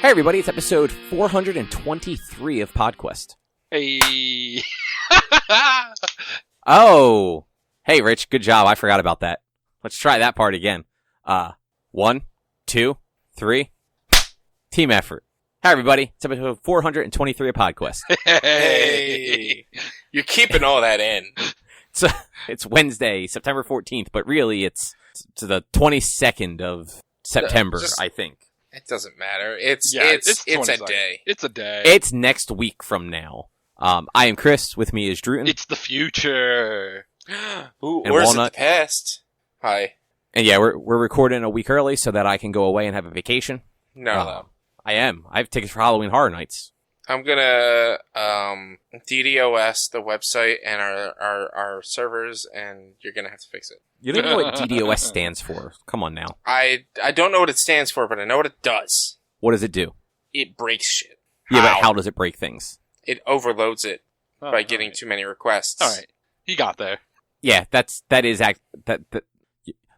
Hey everybody, it's episode 423 of PodQuest. Hey. Oh, hey Rich, good job. I forgot about that. Let's try that part again. 1, 2, 3. Team effort. Hi everybody, it's episode 423 of PodQuest. Hey. You're keeping all that in. It's Wednesday, September 14th, but really it's the 22nd of September, I think. It doesn't matter. It's a 22nd. day. It's a day. It's next week from now. I am Chris. With me is Droo. It's the future. Ooh, And or is it Walnut. the past? Hi. And yeah, we're recording a week early so that I can go away and have a vacation. No. I am. I have tickets for Halloween Horror Nights. I'm gonna DDoS the website and our servers, and you're gonna have to fix it. You don't know what DDoS stands for. Come on now. I don't know what it stands for, but I know what it does. What does it do? It breaks shit. Yeah, but how does it break things? It overloads it Oh, by getting too many requests. All right. He got there. Yeah, that is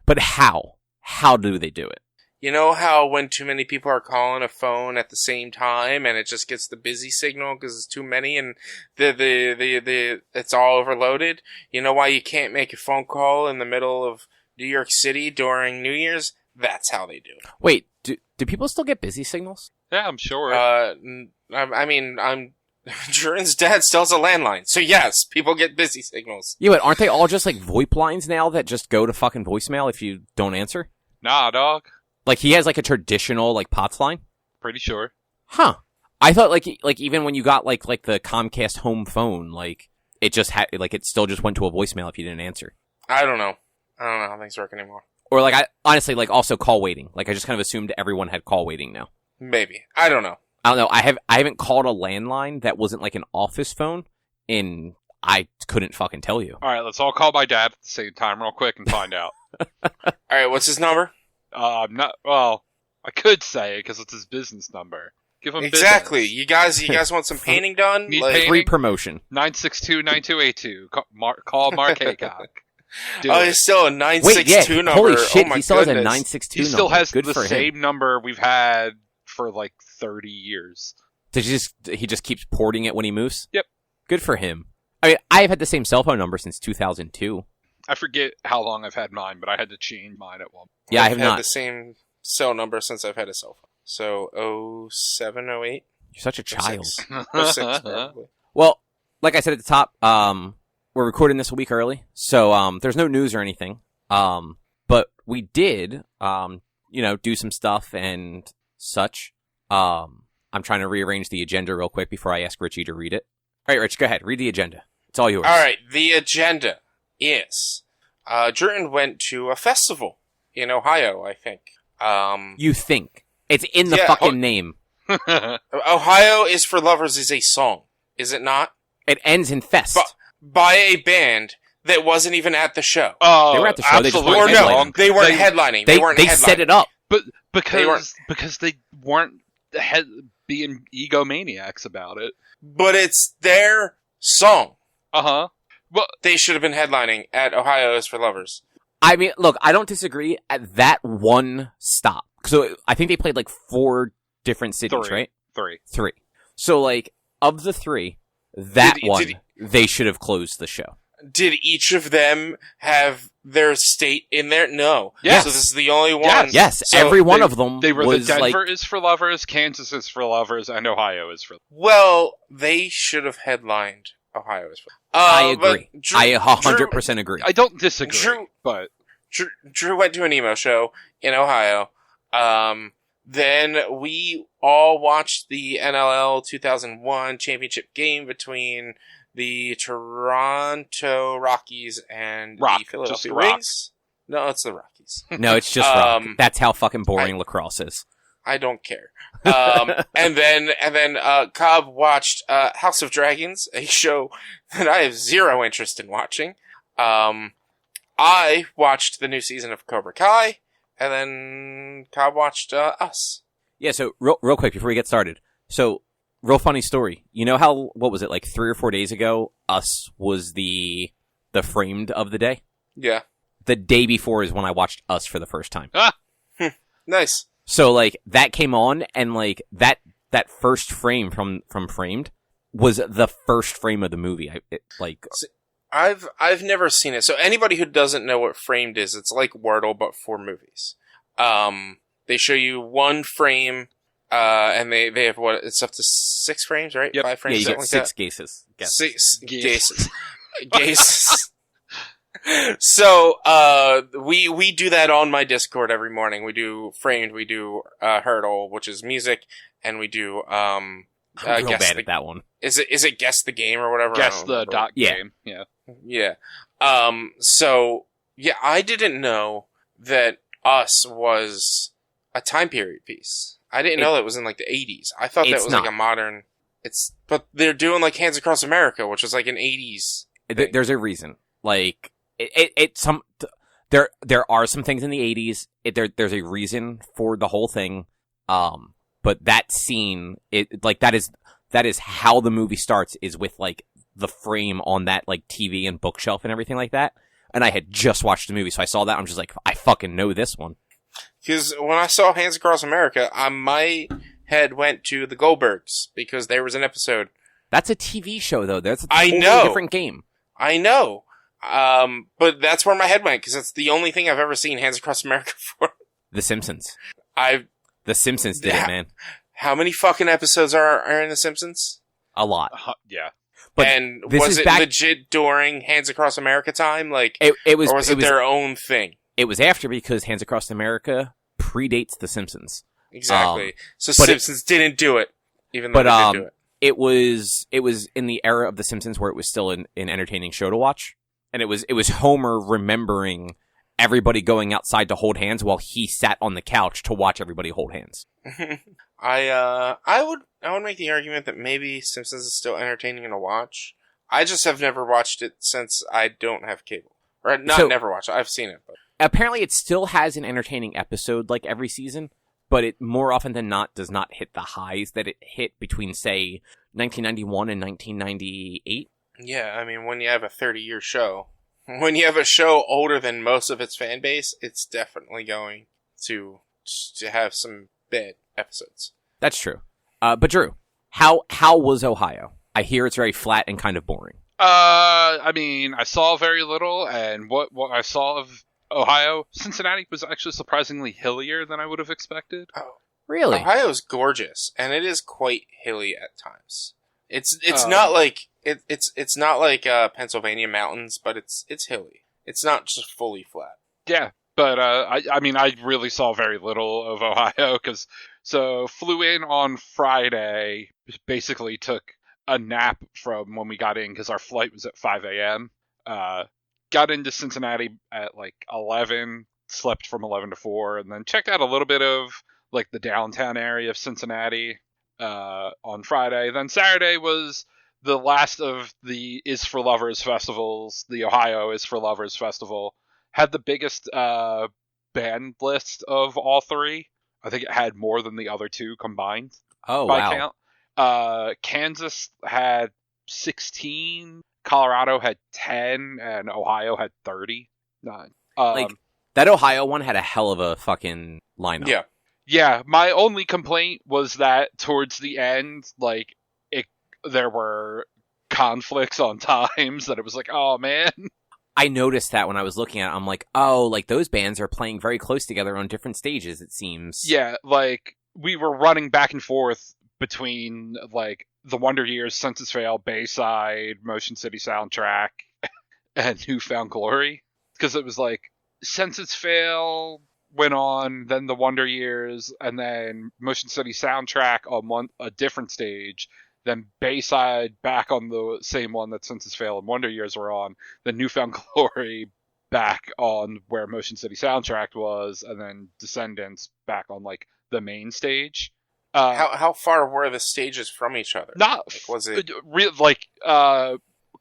but how? How do they do it? You know how when too many people are calling a phone at the same time and it just gets the busy signal because it's too many and it's all overloaded? You know why you can't make a phone call in the middle of New York City during New Year's? That's how they do it. Wait, do people still get busy signals? Yeah, I'm sure. Jordan's dad still has a landline, so yes, people get busy signals. Yeah, but aren't they all just like VoIP lines now that just go to fucking voicemail if you don't answer? Nah, dog. Like he has like a traditional like POTS line? Pretty sure. Huh. I thought like even when you got like the Comcast home phone, like it just had like it still just went to a voicemail if you didn't answer. I don't know how things work anymore. Or like I honestly like also call waiting. Like I just kind of assumed everyone had call waiting now. Maybe. I don't know. I don't know. I haven't called a landline that wasn't like an office phone and I couldn't fucking tell you. All right, let's all call my dad at the same time real quick and find out. Alright, what's his number? I could say it because it's his business number. Give him Exactly. business. You guys want some painting done? Need Like, painting? Free promotion. 962-9282. Call Mark Haycock. oh, he's still a 962 number. Holy shit, oh my he still goodness. has a 962 He number. still has Good the for him. same number we've had for like 30 years. He just keeps porting it when he moves? Yep. Good for him. I mean, I've had the same cell phone number since 2002. I forget how long I've had mine, but I had to change mine at one point. Yeah, I I've have had not. the same cell number since I've had a cell phone. So 07, 08? You're such a child. 06, probably. Well, like I said at the top, we're recording this a week early, so there's no news or anything. But we did, do some stuff and such. I'm trying to rearrange the agenda real quick before I ask Richie to read it. All right, Rich, go ahead. Read the agenda. It's all yours. Alright, the agenda is Jordan went to a festival in Ohio, I think. You think. It's in the Yeah, fucking name. Ohio is for Lovers is a song, is it not? It ends in fest. By a band that wasn't even at the show. Oh, They were at the show, they just absolutely weren't Or no, wrong. they weren't headlining. They weren't set headlining. it up. But They weren't. because they weren't being egomaniacs about it. But it's their song. Uh-huh. Well, They should have been headlining at Ohio is for Lovers. I mean, look, I don't disagree at that one stop. So I think they played like 4 different cities, Three. right? 3. 3. So like, of the 3, that Did- one, did- they should have closed the show. Did each of them have their state in there? No. Yes. So this is the only one. Yes. Yes, So every one they- of them They were was the Denver like, is for Lovers, Kansas is for Lovers, and Ohio is for Well, they should have headlined Ohio is for I but agree. Drew, I 100% agree. I don't disagree, Drew- but Drew went to an emo show in Ohio. Then we all watched the NLL 2001 championship game between the Toronto Rockies and the just Philadelphia the Rock. Rays. No, it's the Rockies. No, it's just rock. Um, That's how fucking boring lacrosse is. I don't care. And then Cobb watched House of Dragons, a show that I have zero interest in watching. I watched the new season of Cobra Kai, and then Cobb watched Us. Yeah, so real quick before we get started. So, real funny story. You know how, what was it, like 3 or 4 days ago, Us was the framed of the day? Yeah. The day before is when I watched Us for the first time. Nice. So like that came on, and like that first frame from Framed was the first frame of the movie. I've never seen it. So anybody who doesn't know what Framed is, it's like Wordle but for movies. They show you one frame, and they have what, it's up to 6 frames, right? Yep. 5 frames, you something get like 6 that. gases. 6 gases. Gases. So, we do that on my Discord every morning. We do Framed, we do, Hurdle, which is music, and we do, I'm real bad at that one. Is it Guess the Game or whatever? Guess the dot game. Yeah. Yeah. So, yeah, I didn't know that Us was a time period piece. I didn't know that it was in like the 80s. I thought that was like a modern, but they're doing like Hands Across America, which was like an 80s thing. There's a reason. Like, there are some things in the 80s. There's a reason for the whole thing. But that scene, that is how the movie starts, is with like the frame on that like TV and bookshelf and everything like that. And I had just watched the movie, so I saw that. I'm just like, I fucking know this one. Because when I saw Hands Across America, my head went to the Goldbergs, because there was an episode. That's a TV show, though. That's a totally different game. I know. But that's where my head went, because that's the only thing I've ever seen Hands Across America for. The Simpsons. The Simpsons did it, man. How many fucking episodes are in The Simpsons? A lot. Yeah. But and was it legit during Hands Across America time? Like, it was, or was it their own thing? It was after, because Hands Across America predates The Simpsons. Exactly. So Simpsons didn't do it, even though they did do it. It was in the era of The Simpsons where it was still an entertaining show to watch. And it was Homer remembering everybody going outside to hold hands while he sat on the couch to watch everybody hold hands. I would make the argument that maybe Simpsons is still entertaining to watch. I just have never watched it since I don't have cable. Or never watched it. I've seen it. But apparently it still has an entertaining episode like every season, but it more often than not does not hit the highs that it hit between, say, 1991 and 1998. Yeah, I mean, when you have a 30-year show, when you have a show older than most of its fan base, it's definitely going to have some bad episodes. That's true. But Drew, how was Ohio? I hear it's very flat and kind of boring. I mean, I saw very little, and what I saw of Ohio, Cincinnati was actually surprisingly hillier than I would have expected. Oh, really? Ohio's gorgeous, and it is quite hilly at times. It's not like it's not like Pennsylvania mountains, but it's hilly. It's not just fully flat. Yeah, but I mean, I really saw very little of Ohio, so flew in on Friday, basically took a nap from when we got in, because our flight was at 5 a.m. Got into Cincinnati at like 11, slept from 11 to 4, and then checked out a little bit of like the downtown area of Cincinnati on Friday. Then Saturday was the last of the Is for Lovers festivals, the Ohio Is for Lovers festival. Had the biggest band list of all three. I think it had more than the other two combined. Oh, by wow. Count. Kansas had 16, Colorado had 10, and Ohio had 39. That Ohio one had a hell of a fucking lineup. Yeah. Yeah, my only complaint was that towards the end, like, there were conflicts on times that it was like, oh man. I noticed that when I was looking at it. I'm like, oh, like those bands are playing very close together on different stages, it seems. Yeah, like, we were running back and forth between, like, the Wonder Years, Census Fail, Bayside, Motion City Soundtrack, and Newfound Glory. Because it was like, Census Fail went on, then the Wonder Years, and then Motion City Soundtrack on a different stage, then Bayside back on the same one that Census Fail and Wonder Years were on, then Newfound Glory back on where Motion City Soundtrack was, and then Descendants back on, like, the main stage. How far were the stages from each other? Not like, was it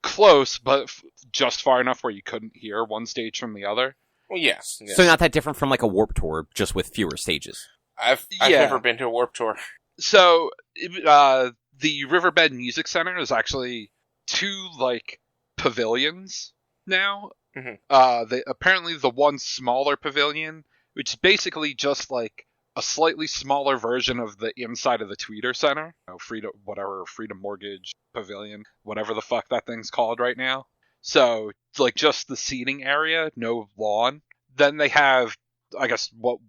close, but just far enough where you couldn't hear one stage from the other. Well, yes. So not that different from like a Warped Tour, just with fewer stages. I've never been to a Warped Tour. So the Riverbed Music Center is actually 2 like pavilions now. Mm-hmm. Apparently the one smaller pavilion, which is basically just like a slightly smaller version of the inside of the Tweeter Center. Freedom Mortgage Pavilion, whatever the fuck that thing's called right now. So, like, just the seating area, no lawn. Then they have, I guess, what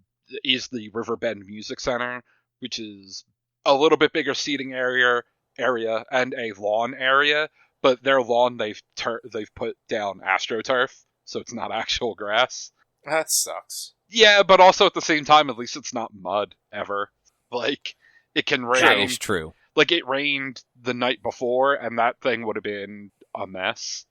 is the Riverbend Music Center, which is a little bit bigger seating area and a lawn area. But their lawn, they've put down AstroTurf, so it's not actual grass. That sucks. Yeah, but also at the same time, at least it's not mud, ever. Like, it can rain. That is true. Like, it rained the night before, and that thing would have been a mess.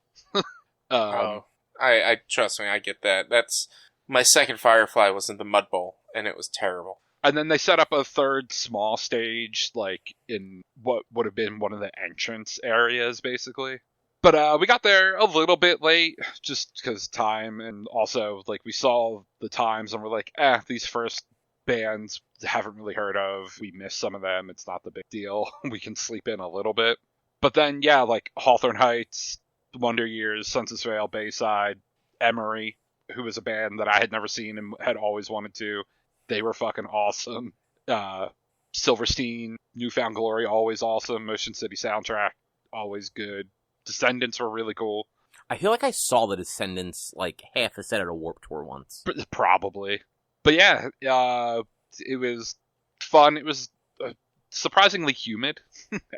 I trust me, I get that. That's my second Firefly was in the Mud Bowl, and it was terrible. And then they set up a third small stage, like, in what would have been one of the entrance areas, basically. But we got there a little bit late, just because time, and also, like, we saw the times, and we're like, these first bands haven't really heard of. We missed some of them. It's not the big deal. We can sleep in a little bit. But then, yeah, like, Hawthorne Heights, Wonder Years, Census Vale, Bayside, Emery, who was a band that I had never seen and had always wanted to. They were fucking awesome. Silverstein, Newfound Glory, always awesome. Motion City Soundtrack, always good. Descendants were really cool. I feel like I saw the Descendants like half a set at a Warped Tour once. Probably. But yeah, it was fun. It was surprisingly humid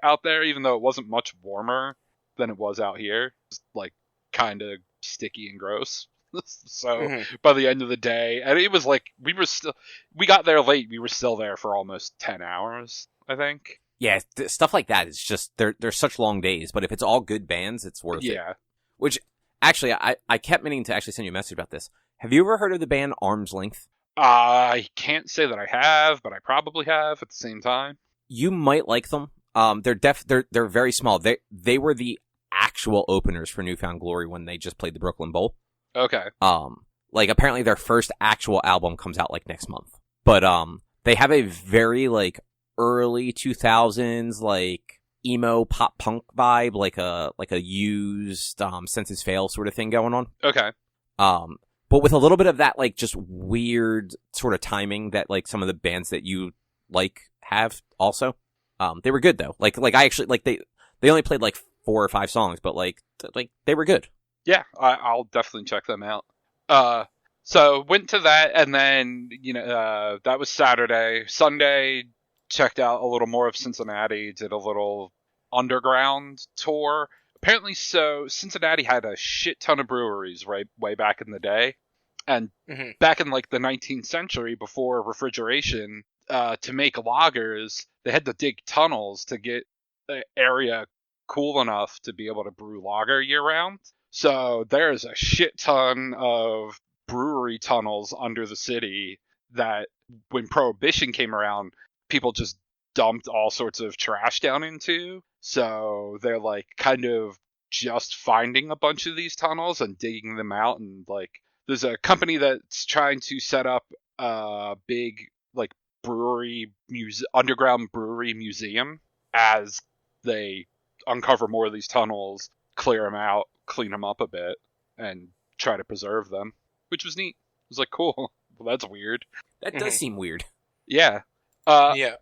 out there, even though it wasn't much warmer than it was out here. It was, like, kind of sticky and gross. So by the end of the day, and it was like we got there late. We were still there for almost 10 hours, I think. Yeah, stuff like that is just they're such long days. But if it's all good bands, it's worth it. Yeah. Which actually, I kept meaning to actually send you a message about this. Have you ever heard of the band Arm's Length? I can't say that I have, but I probably have at the same time. You might like them. They're very small. They were the actual openers for Newfound Glory when they just played the Brooklyn Bowl. Okay. Like, apparently their first actual album comes out, like, next month. But, they have a very, like, early 2000s, like, emo pop punk vibe, like a used, Census Fail sort of thing going on. Okay. But with a little bit of that, like, just weird sort of timing that, like, some of the bands that you, like, have also. They were good, though. Like, I actually, like, they only played, like, 4 or 5 songs, but, like, they were good. Yeah, I'll definitely check them out. So went to that, and then, that was Saturday. Sunday, checked out a little more of Cincinnati, did a little underground tour. Apparently, so Cincinnati had a shit ton of breweries way back in the day. And back in, like, the 19th century, before refrigeration, to make lagers, they had to dig tunnels to get the area cool enough to be able to brew lager year-round. So there's a shit ton of brewery tunnels under the city that, when Prohibition came around, people just dumped all sorts of trash down into. So they're, like, kind of just finding a bunch of these tunnels and digging them out. And, like, there's a company that's trying to set up a big, like, underground brewery museum as they uncover more of these tunnels, clear them out, clean them up a bit, and try to preserve them, which was neat. It was like, cool. Well, that's weird. That does seem weird. Yeah. Yeah.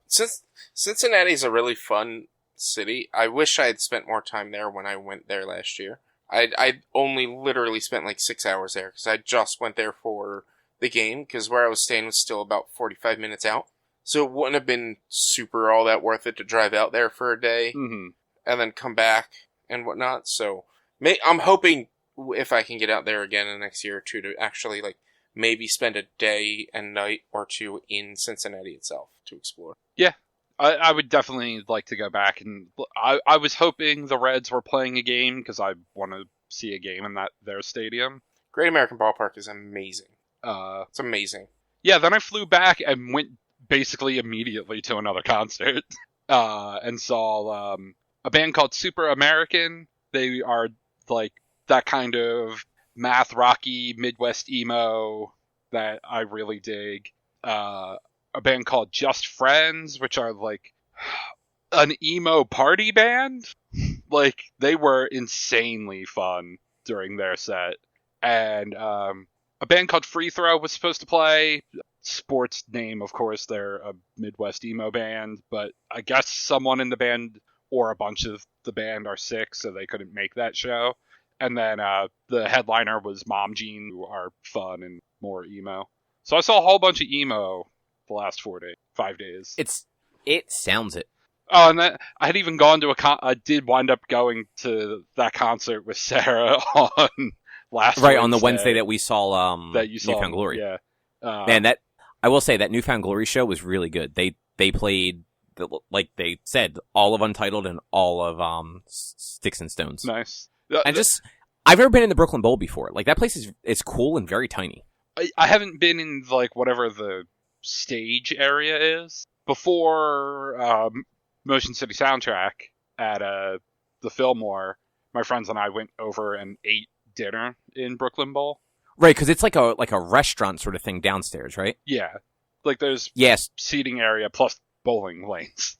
Cincinnati's a really fun city. I wish I had spent more time there when I went there last year. I only literally spent like 6 hours there because I just went there for the game, because where I was staying was still about 45 minutes out. So it wouldn't have been super all that worth it to drive out there for a day and then come back and whatnot. So I'm hoping if I can get out there again in the next year or two to actually, like, maybe spend a day and night or two in Cincinnati itself to explore. Yeah, I would definitely like to go back. And I was hoping the Reds were playing a game because I want to see a game in their stadium. Great American Ballpark is amazing. It's amazing. Yeah, then I flew back and went basically immediately to another concert and saw a band called Super American. They are, like, that kind of math rocky Midwest emo that I really dig. A band called Just Friends, which are, like, an emo party band. Like, they were insanely fun during their set. And a band called Free Throw was supposed to play. sports name, of course, they're a Midwest emo band, but I guess someone in the band or a bunch of the band are sick, so they couldn't make that show. And then the headliner was Mom Jean, who are fun and more emo. So I saw a whole bunch of emo the last 5 days. It sounds it. Oh, and that, I had even gone to I did wind up going to that concert with Sarah on last Right, Wednesday, on the Wednesday that we saw that you saw Newfound Glory. Yeah. Man, that I will say that Newfound Glory show was really good. They played like they said, all of Untitled and all of Sticks and Stones. Nice. And just I've never been in the Brooklyn Bowl before. Like that place is cool and very tiny. I haven't been in like whatever the stage area is. Before Motion City Soundtrack at the Fillmore, my friends and I went over and ate dinner in Brooklyn Bowl. Right, because it's like a restaurant sort of thing downstairs, right? Yeah, like there's seating area plus bowling lanes.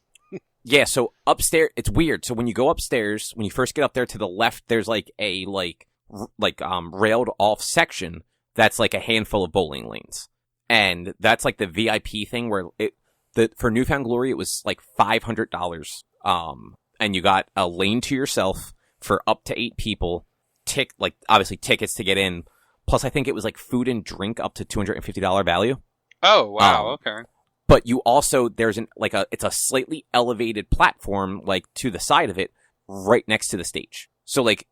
Yeah, so upstairs it's weird. So when you go upstairs, when you first get up there to the left, there's like a railed off section that's like a handful of bowling lanes, and that's like the VIP thing where for Newfound Glory it was like $500, and you got a lane to yourself for up to 8 people. Obviously tickets to get in. Plus, I think it was like food and drink up to $250 value. Oh wow! Okay. But you also there's it's a slightly elevated platform like to the side of it, right next to the stage. So like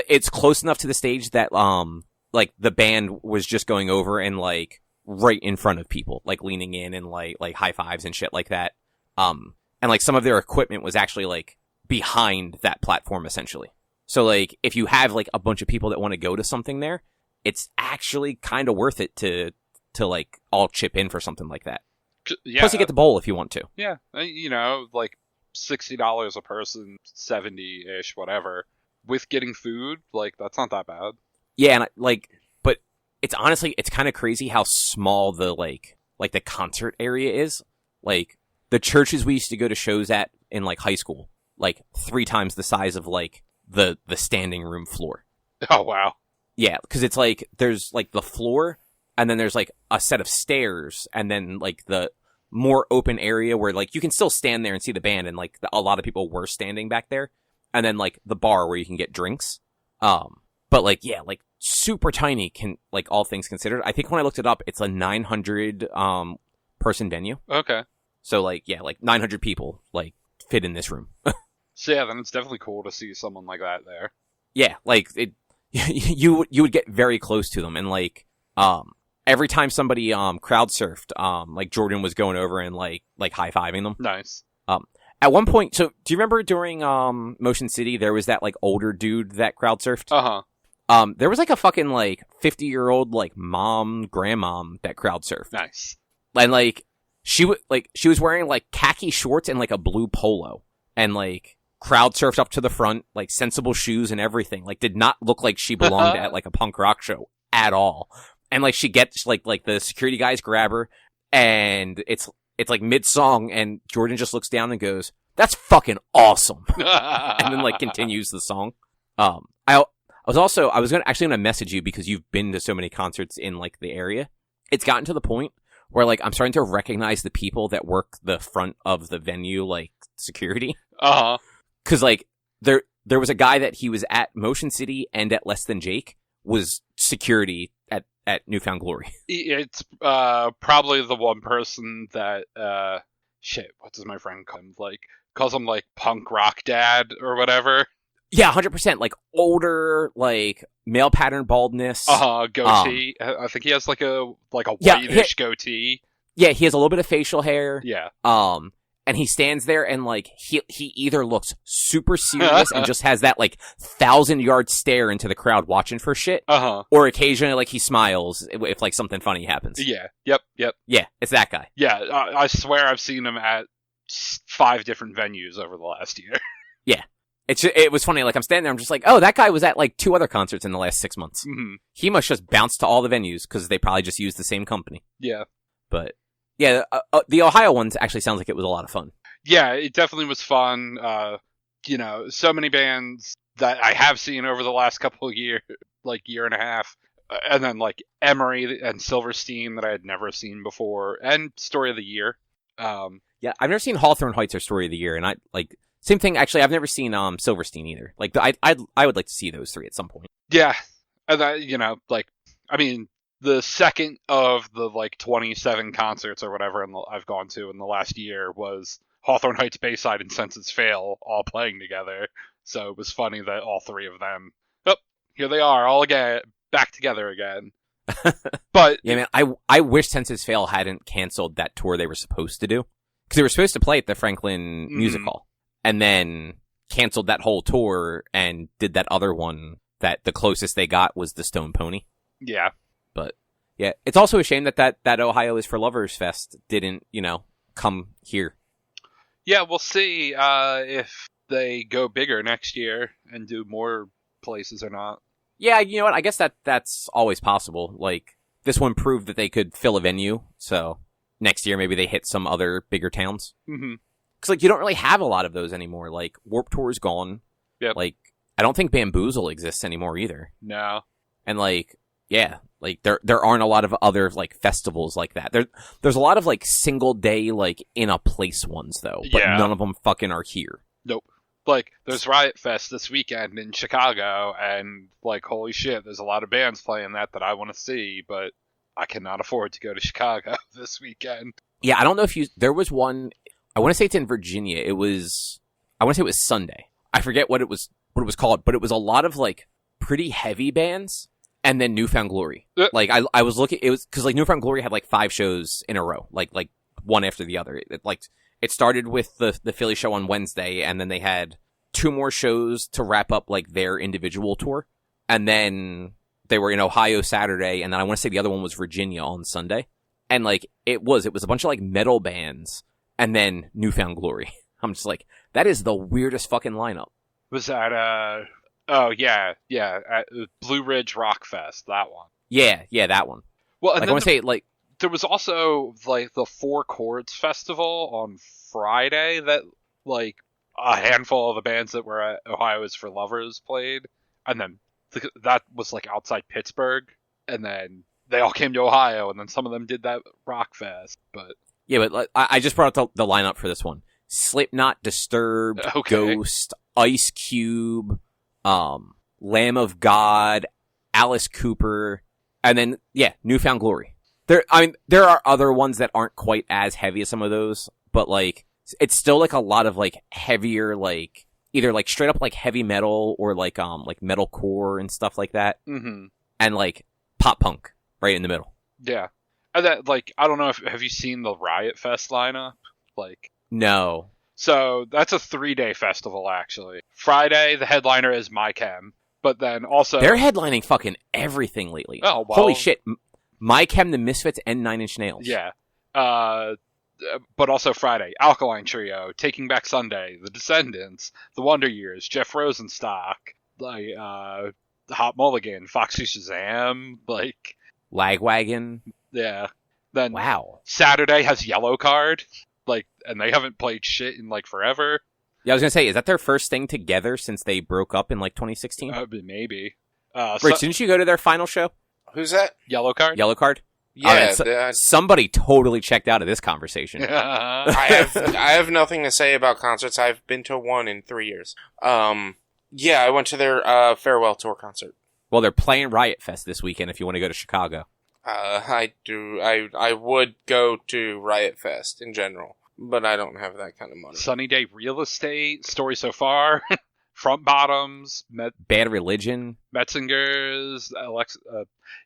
it's close enough to the stage that like the band was just going over and like right in front of people, like leaning in and like high fives and shit like that. And like some of their equipment was actually like behind that platform essentially. So like if you have like a bunch of people that want to go to something there, it's actually kind of worth it to like all chip in for something like that. Yeah. Plus you get the bowl if you want to. Yeah, like $60 a person, 70-ish, whatever. With getting food, like that's not that bad. Yeah, and but it's honestly it's kind of crazy how small the like the concert area is. Like the churches we used to go to shows at in like high school, like 3 times the size of like the standing room floor. Oh wow. Yeah, because it's like there's like the floor, and then there's like a set of stairs, and then like the more open area where like you can still stand there and see the band, and like a lot of people were standing back there, and then like the bar where you can get drinks. But like yeah, like super tiny. Like all things considered, I think when I looked it up, it's a 900 person venue. Okay. So like yeah, like 900 people like fit in this room. So yeah, then it's definitely cool to see someone like that there. Yeah, like it. You would get very close to them, and like every time somebody crowd surfed, like Jordan was going over and like high-fiving them. Nice. At one point, so do you remember during Motion City there was that like older dude that crowd surfed? Uh-huh. There was like a fucking like 50-year-old like grandmom that crowd surfed. Nice. And like she was wearing like khaki shorts and like a blue polo, and like crowd surfed up to the front, like sensible shoes and everything. Like did not look like she belonged at like a punk rock show at all. And like she gets like the security guys grab her, and it's like mid song, and Jordan just looks down and goes, "That's fucking awesome," and then like continues the song. I was gonna message you because you've been to so many concerts in like the area. It's gotten to the point where like I'm starting to recognize the people that work the front of the venue, like security. Uh-huh. Cause like there was a guy that he was at Motion City and at Less Than Jake was security at Newfound Glory. It's probably the one person that what does my friend call him? Like calls him like punk rock dad or whatever. Yeah, 100%. Like older, like male pattern baldness. Goatee. I think he has like a whitish goatee. Yeah, he has a little bit of facial hair. Yeah. And he stands there and like he either looks super serious and just has that like 1,000-yard stare into the crowd watching for shit, or occasionally like he smiles if like something funny happens. Yeah. Yep. Yeah, it's that guy. Yeah, I swear I've seen him at 5 different venues over the last year. Yeah, it was funny. Like I'm standing there, I'm just like, oh, that guy was at like 2 other concerts in the last 6 months. Mm-hmm. He must just bounce to all the venues because they probably just use the same company. Yeah, but. Yeah, the Ohio ones actually sounds like it was a lot of fun. Yeah, it definitely was fun. So many bands that I have seen over the last couple of years, like year and a half, And then like Emery and Silverstein that I had never seen before, and Story of the Year. Yeah, I've never seen Hawthorne Heights or Story of the Year, and I like same thing. Actually, I've never seen Silverstein either. Like I would like to see those three at some point. Yeah, and that, you know, like I mean, the second of the like 27 concerts or whatever I've gone to in the last year was Hawthorne Heights, Bayside, and Senses Fail all playing together. So it was funny that all three of them, oh, here they are all again back together again. But yeah, man, I wish Senses Fail hadn't canceled that tour they were supposed to do, because they were supposed to play at the Franklin Music Hall, and then canceled that whole tour and did that other one that the closest they got was the Stone Pony. Yeah. But yeah, it's also a shame that Ohio is for Lovers Fest didn't, come here. Yeah, we'll see if they go bigger next year and do more places or not. Yeah, you know what? I guess that's always possible. Like, this one proved that they could fill a venue, so next year maybe they hit some other bigger towns. Mm-hmm. Because, like, you don't really have a lot of those anymore. Like, Warped Tour's gone. Yep. Like, I don't think Bamboozle exists anymore either. No. And, like, yeah, like, there aren't a lot of other, like, festivals like that. There's a lot of, like, single day, like, in a place ones, though. But none of them fucking are here. Nope. Like, there's Riot Fest this weekend in Chicago, and, like, holy shit, there's a lot of bands playing that I want to see, but I cannot afford to go to Chicago this weekend. Yeah, I don't know if there was one, I want to say it's in Virginia. I want to say it was Sunday. I forget what it was called, but it was a lot of, like, pretty heavy bands, and then Newfound Glory. Like, I was looking, it was, cause, like, Newfound Glory had, like, 5 shows in a row, like, one after the other. It started with the Philly show on Wednesday, and then they had 2 more shows to wrap up, like, their individual tour. And then they were in Ohio Saturday, and then I want to say the other one was Virginia on Sunday. And, like, it was a bunch of, like, metal bands, and then Newfound Glory. I'm just like, that is the weirdest fucking lineup. Was that, oh, yeah, at Blue Ridge Rock Fest, that one. Yeah, that one. Well, and like, I want to say, like, there was also, like, the Four Chords Festival on Friday that, like, a handful of the bands that were at Ohio is for Lovers played. And then that was, like, outside Pittsburgh. And then they all came to Ohio, and then some of them did that Rock Fest. But yeah, but like, I just brought up the lineup for this one. Slipknot, Disturbed, Ghost, Ice Cube, Lamb of God, Alice Cooper, and then, yeah, Newfound Glory. There are other ones that aren't quite as heavy as some of those, but, like, it's still, like, a lot of, like, heavier, like, either, like, straight up, like, heavy metal or, like metalcore and stuff like that. Mm-hmm. And, like, pop punk right in the middle. Yeah. And that, like, I don't know have you seen the Riot Fest lineup? Like, no. So that's a 3-day festival, actually. Friday, the headliner is MyChem, but then also they're headlining fucking everything lately. Oh, well, holy shit! MyChem, the Misfits, and 9 Inch Nails. Yeah. But also Friday, Alkaline Trio, Taking Back Sunday, The Descendants, The Wonder Years, Jeff Rosenstock, like Hot Mulligan, Foxy Shazam, like Lagwagon. Yeah. Then wow. Saturday has Yellow Card, like, and they haven't played shit in like forever. Yeah, I was gonna say, is that their first thing together since they broke up in like 2016? Maybe. Rich, didn't you go to their final show? Who's that? Yellow Card? Yellow Card? Yeah, somebody totally checked out of this conversation. I have nothing to say about concerts. I've been to one in 3 years. Yeah, I went to their farewell tour concert. Well, they're playing Riot Fest this weekend if you want to go to Chicago. I do. I would go to Riot Fest in general, but I don't have that kind of money. Sunny Day Real Estate, Story So Far, Front Bottoms, Bad Religion, Metzinger's,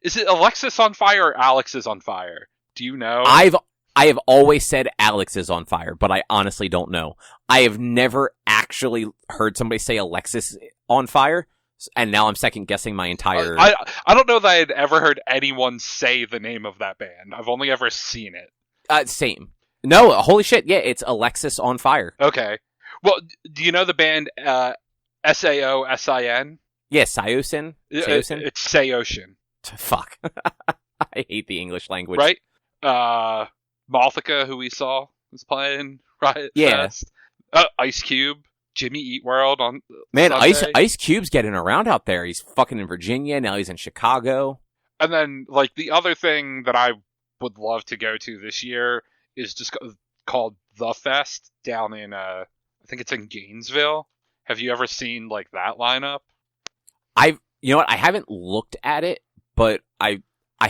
is it Alexis on Fire or Alex is on Fire? Do you know? I have always said Alex is on fire, but I honestly don't know. I have never actually heard somebody say Alexis on fire, and now I'm second guessing my entire... I don't know that I had ever heard anyone say the name of that band. I've only ever seen it. Same. No, holy shit, yeah, it's Alexis on Fire. Okay. Well, do you know the band Saosin? Yeah, Saosin? It's Saosin. Fuck. I hate the English language. Right? Malthika, who we saw, was playing Riot Fest. Ice Cube, Jimmy Eat World on Man, Sunday. Ice Cube's getting around out there. He's fucking in Virginia, now he's in Chicago. And then, like, the other thing that I would love to go to this year is just called The Fest down in, I think it's in Gainesville. Have you ever seen, like, that lineup? You know what? I haven't looked at it, but I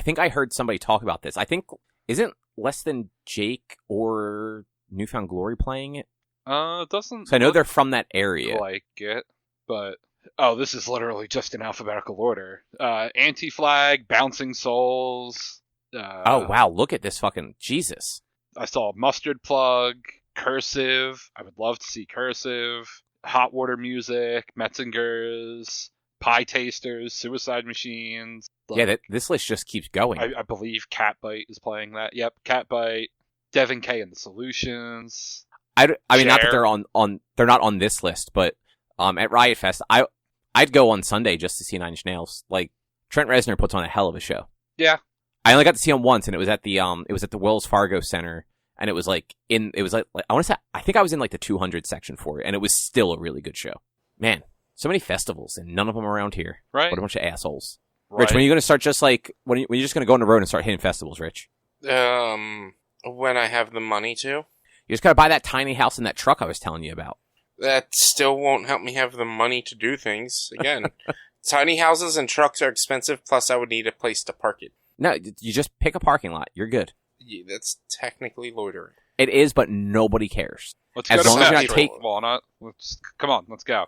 think I heard somebody talk about this. I think, isn't Less Than Jake or Newfound Glory playing it? It doesn't. So I know they're from that area. Like it, but this is literally just in alphabetical order. Anti-Flag, Bouncing Souls. Oh wow! Look at this fucking Jesus. I saw Mustard Plug, Cursive. I would love to see Cursive. Hot Water Music, Metzingers, Pie Tasters, Suicide Machines. Yeah, this list just keeps going. I believe Catbite is playing that. Yep, Catbite, Devin K and the Solutions. I mean, not that they're not on this list, but at Riot Fest, I'd go on Sunday just to see Nine Inch Nails. Like, Trent Reznor puts on a hell of a show. Yeah. I only got to see him once, and it was at the Wells Fargo Center, and it was like I want to say, I think I was in like the 200 section for it, and it was still a really good show. Man, so many festivals, and none of them around here. Right. What a bunch of assholes. Right. Rich, when are you going to start just like, when are you just going to go on the road and start hitting festivals, Rich? When I have the money to. You just got to buy that tiny house and that truck I was telling you about. That still won't help me have the money to do things. Again, tiny houses and trucks are expensive, plus I would need a place to park it. No, you just pick a parking lot. You're good. Yeah, that's technically loitering. It is, but nobody cares. Let's As go long to as you're Fest, not take- Walnut. Come on, let's go.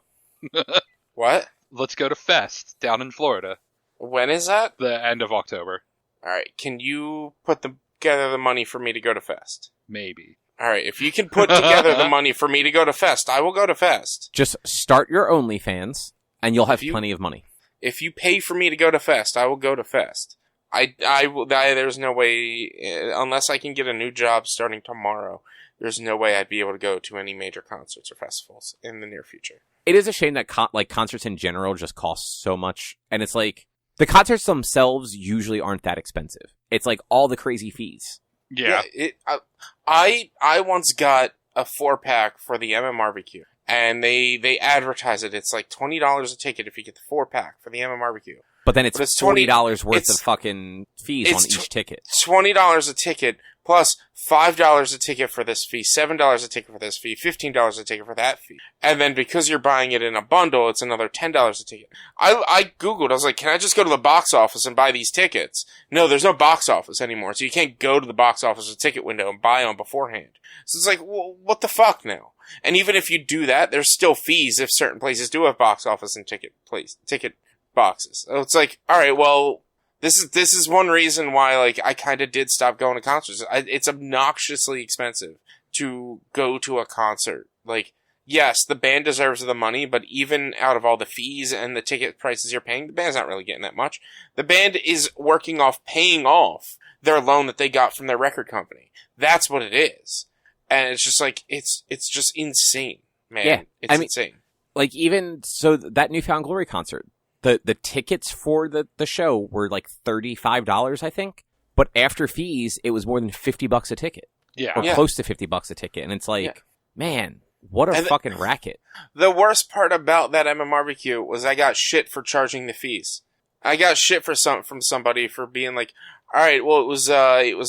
What? Let's go to Fest down in Florida. When is that? The end of October. Alright, can you put together the money for me to go to Fest? Maybe. Alright, if you can put together the money for me to go to Fest, I will go to Fest. Just start your OnlyFans, and you'll have plenty of money. If you pay for me to go to Fest, I will go to Fest. There's no way, unless I can get a new job starting tomorrow, there's no way I'd be able to go to any major concerts or festivals in the near future. It is a shame that concerts in general just cost so much, and it's like, the concerts themselves usually aren't that expensive. It's like all the crazy fees. Yeah. I once got a 4-pack for the MMRBQ, and they advertise it. It's like $20 a ticket if you get the 4-pack for the MMRBQ. But then it's $40 worth it's- of fucking fees on each ticket. $20 a ticket plus $5 a ticket for this fee, $7 a ticket for this fee, $15 a ticket for that fee. And then because you're buying it in a bundle, it's another $10 a ticket. I Googled, I was like, can I just go to the box office and buy these tickets? No, there's no box office anymore, so you can't go to the box office or ticket window and buy them beforehand. So it's like, well, what the fuck now? And even if you do that, there's still fees if certain places do have box office and ticket boxes. So it's like, alright, well, this is one reason why, like, I kind of did stop going to concerts. It's obnoxiously expensive to go to a concert. Like, yes, the band deserves the money, but even out of all the fees and the ticket prices you're paying, the band's not really getting that much. The band is paying off their loan that they got from their record company. That's what it is. And it's just like, it's just insane, man. Yeah, it's insane. Like, even, so that Newfound Glory concert, the tickets for the show were like $35, I think. But after fees, it was more than $50 a ticket. Yeah. Or close to $50 a ticket. And it's like, man, what a fucking racket. The worst part about that MMRBQ was I got shit for charging the fees. I got shit from somebody for being like, alright, well, it was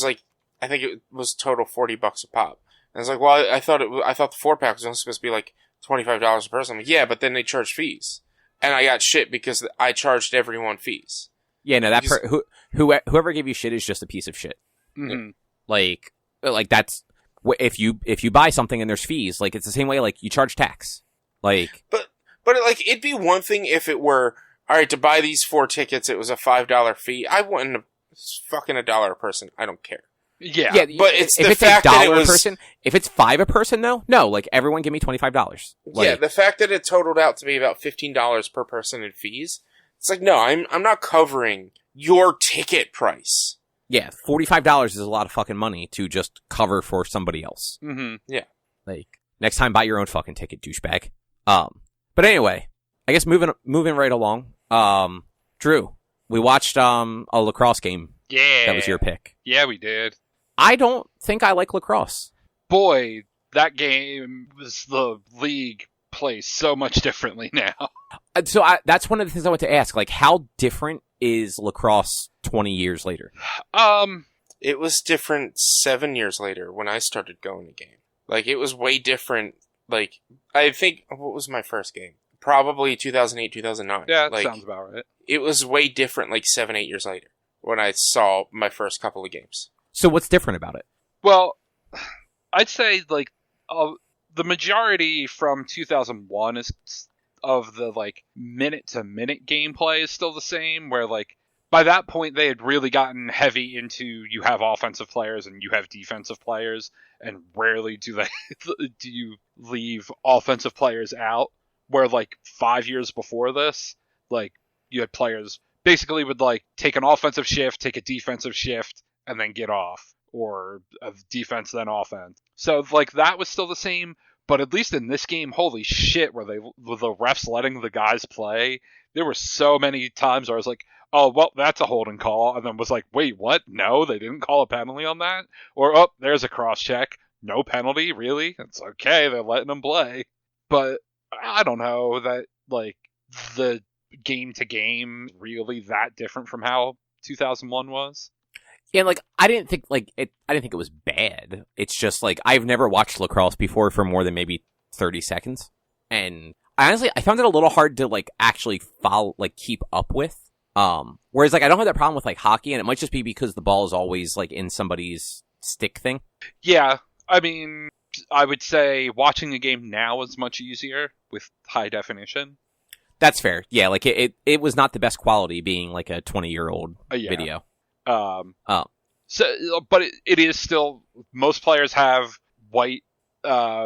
like, I think it was total $40 a pop. And I was like, well, I thought the 4-pack was only supposed to be like $25 a person. I'm like, yeah, but then they charge fees. And I got shit because I charged everyone fees. Yeah, no, whoever gave you shit is just a piece of shit. Mm-hmm. Like that's, if you buy something and there's fees, like, it's the same way, like, you charge tax. Like, but like, it'd be one thing if it were, alright, to buy these 4 tickets, it was a $5 fee. I wouldn't, it's fucking $1 a person. I don't care. Yeah, but it's if the it's fact that it was a person. If it's $5 a person, though, no, like, everyone give me $25. Like, yeah, the fact that it totaled out to be about $15 per person in fees, it's like, no, I'm not covering your ticket price. Yeah, $45 is a lot of fucking money to just cover for somebody else. Mm-hmm. Yeah, like, next time, buy your own fucking ticket, douchebag. But anyway, I guess moving right along. Droo, we watched a lacrosse game. Yeah, That was your pick. Yeah, we did. I don't think I like lacrosse. Boy, that game was, the league plays so much differently now. So that's one of the things I want to ask. Like, how different is lacrosse 20 years later? It was different 7 years later when I started going to game. Like, it was way different. Like, I think, what was my first game? Probably 2008, 2009. Yeah, that like, sounds about right. It was way different, like, 7, 8 years later when I saw my first couple of games. So what's different about it? Well, I'd say, like, the majority from 2001 is of the, like, minute-to-minute gameplay is still the same, where, like, by that point, they had really gotten heavy into you have offensive players and you have defensive players, and rarely do you leave offensive players out. Where, like, 5 years before this, like, you had players basically would, like, take an offensive shift, take a defensive shift, and then get off, or a defense then offense. So, like, that was still the same, but at least in this game, holy shit, were the refs letting the guys play? There were so many times where I was like, oh, well, that's a holding call, and then was like, wait, what? No, they didn't call a penalty on that? Or, oh, there's a cross-check. No penalty? Really? It's okay, they're letting them play. But I don't know that, like, the game-to-game really that different from how 2001 was. Yeah, like, I didn't think it was bad. It's just, like, I've never watched lacrosse before for more than maybe 30 seconds. And honestly, I found it a little hard to, like, actually follow, like, keep up with. Whereas, like, I don't have that problem with, like, hockey, and it might just be because the ball is always, like, in somebody's stick thing. Yeah, I mean, I would say watching a game now is much easier with high definition. That's fair. Yeah, like, it was not the best quality being, like, a 20-year-old video. So, but it is still, most players have white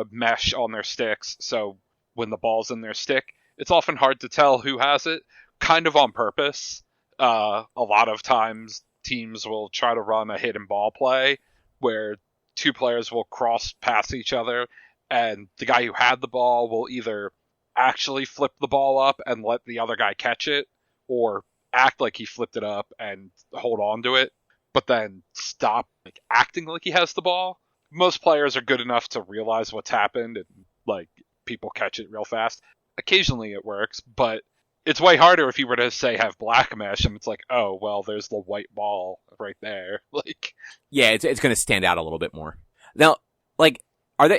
mesh on their sticks, so when the ball's in their stick, it's often hard to tell who has it, kind of on purpose. A lot of times teams will try to run a hidden ball play where two players will cross past each other, and the guy who had the ball will either actually flip the ball up and let the other guy catch it, or act like he flipped it up and hold on to it, but then stop, like, acting like he has the ball. Most players are good enough to realize what's happened, and, like, people catch it real fast. Occasionally it works, but it's way harder if you were to, say, have black mesh, and it's like, oh, well, there's the white ball right there. Like, yeah, it's going to stand out a little bit more. Now, like,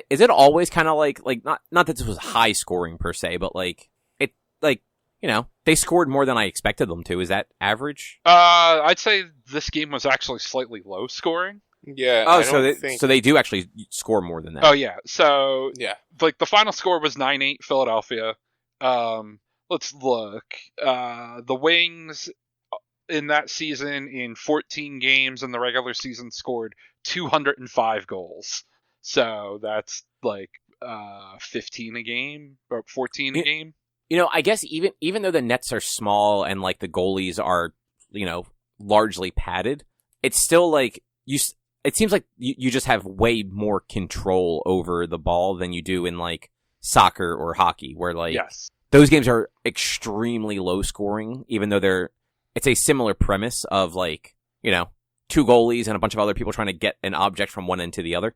is it always kind of like not that this was high scoring per se, but, like, it, like, you know, they scored more than I expected them to. Is that average? I'd say this game was actually slightly low scoring. Yeah. Oh, so they do actually score more than that. Oh, yeah. So, yeah, like, the final score was 9-8 Philadelphia. Let's look. The Wings in that season, in 14 games in the regular season, scored 205 goals. So that's, like, 15 a game, or 14 a game. You know, I guess even though the nets are small and, like, the goalies are, you know, largely padded, it's still, like, it seems like you just have way more control over the ball than you do in, like, soccer or hockey, where, like, yes, those games are extremely low scoring, even though it's a similar premise of, like, you know, two goalies and a bunch of other people trying to get an object from one end to the other.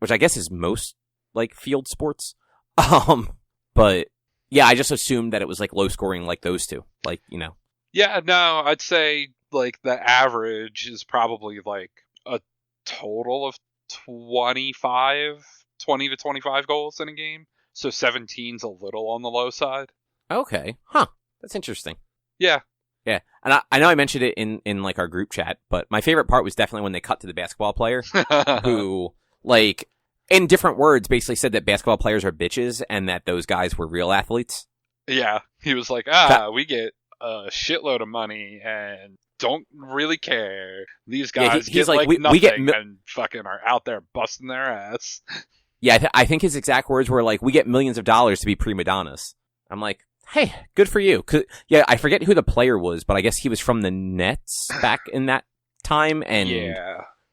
Which I guess is most, like, field sports. But yeah, I just assumed that it was, like, low scoring like those two. Like, you know. Yeah, no, I'd say, like, the average is probably, like, a total of 20 to 25 goals in a game. So 17's a little on the low side. Okay. Huh. That's interesting. Yeah. Yeah. And I know I mentioned it in like, our group chat, but my favorite part was definitely when they cut to the basketball player who, like, in different words, basically said that basketball players are bitches and that those guys were real athletes. Yeah. He was like, we get a shitload of money and don't really care. These guys he's get, like, nothing we get and fucking are out there busting their ass. Yeah, I think his exact words were, like, we get millions of dollars to be prima donnas. I'm like, hey, good for you. Yeah, I forget who the player was, but I guess he was from the Nets back in that time and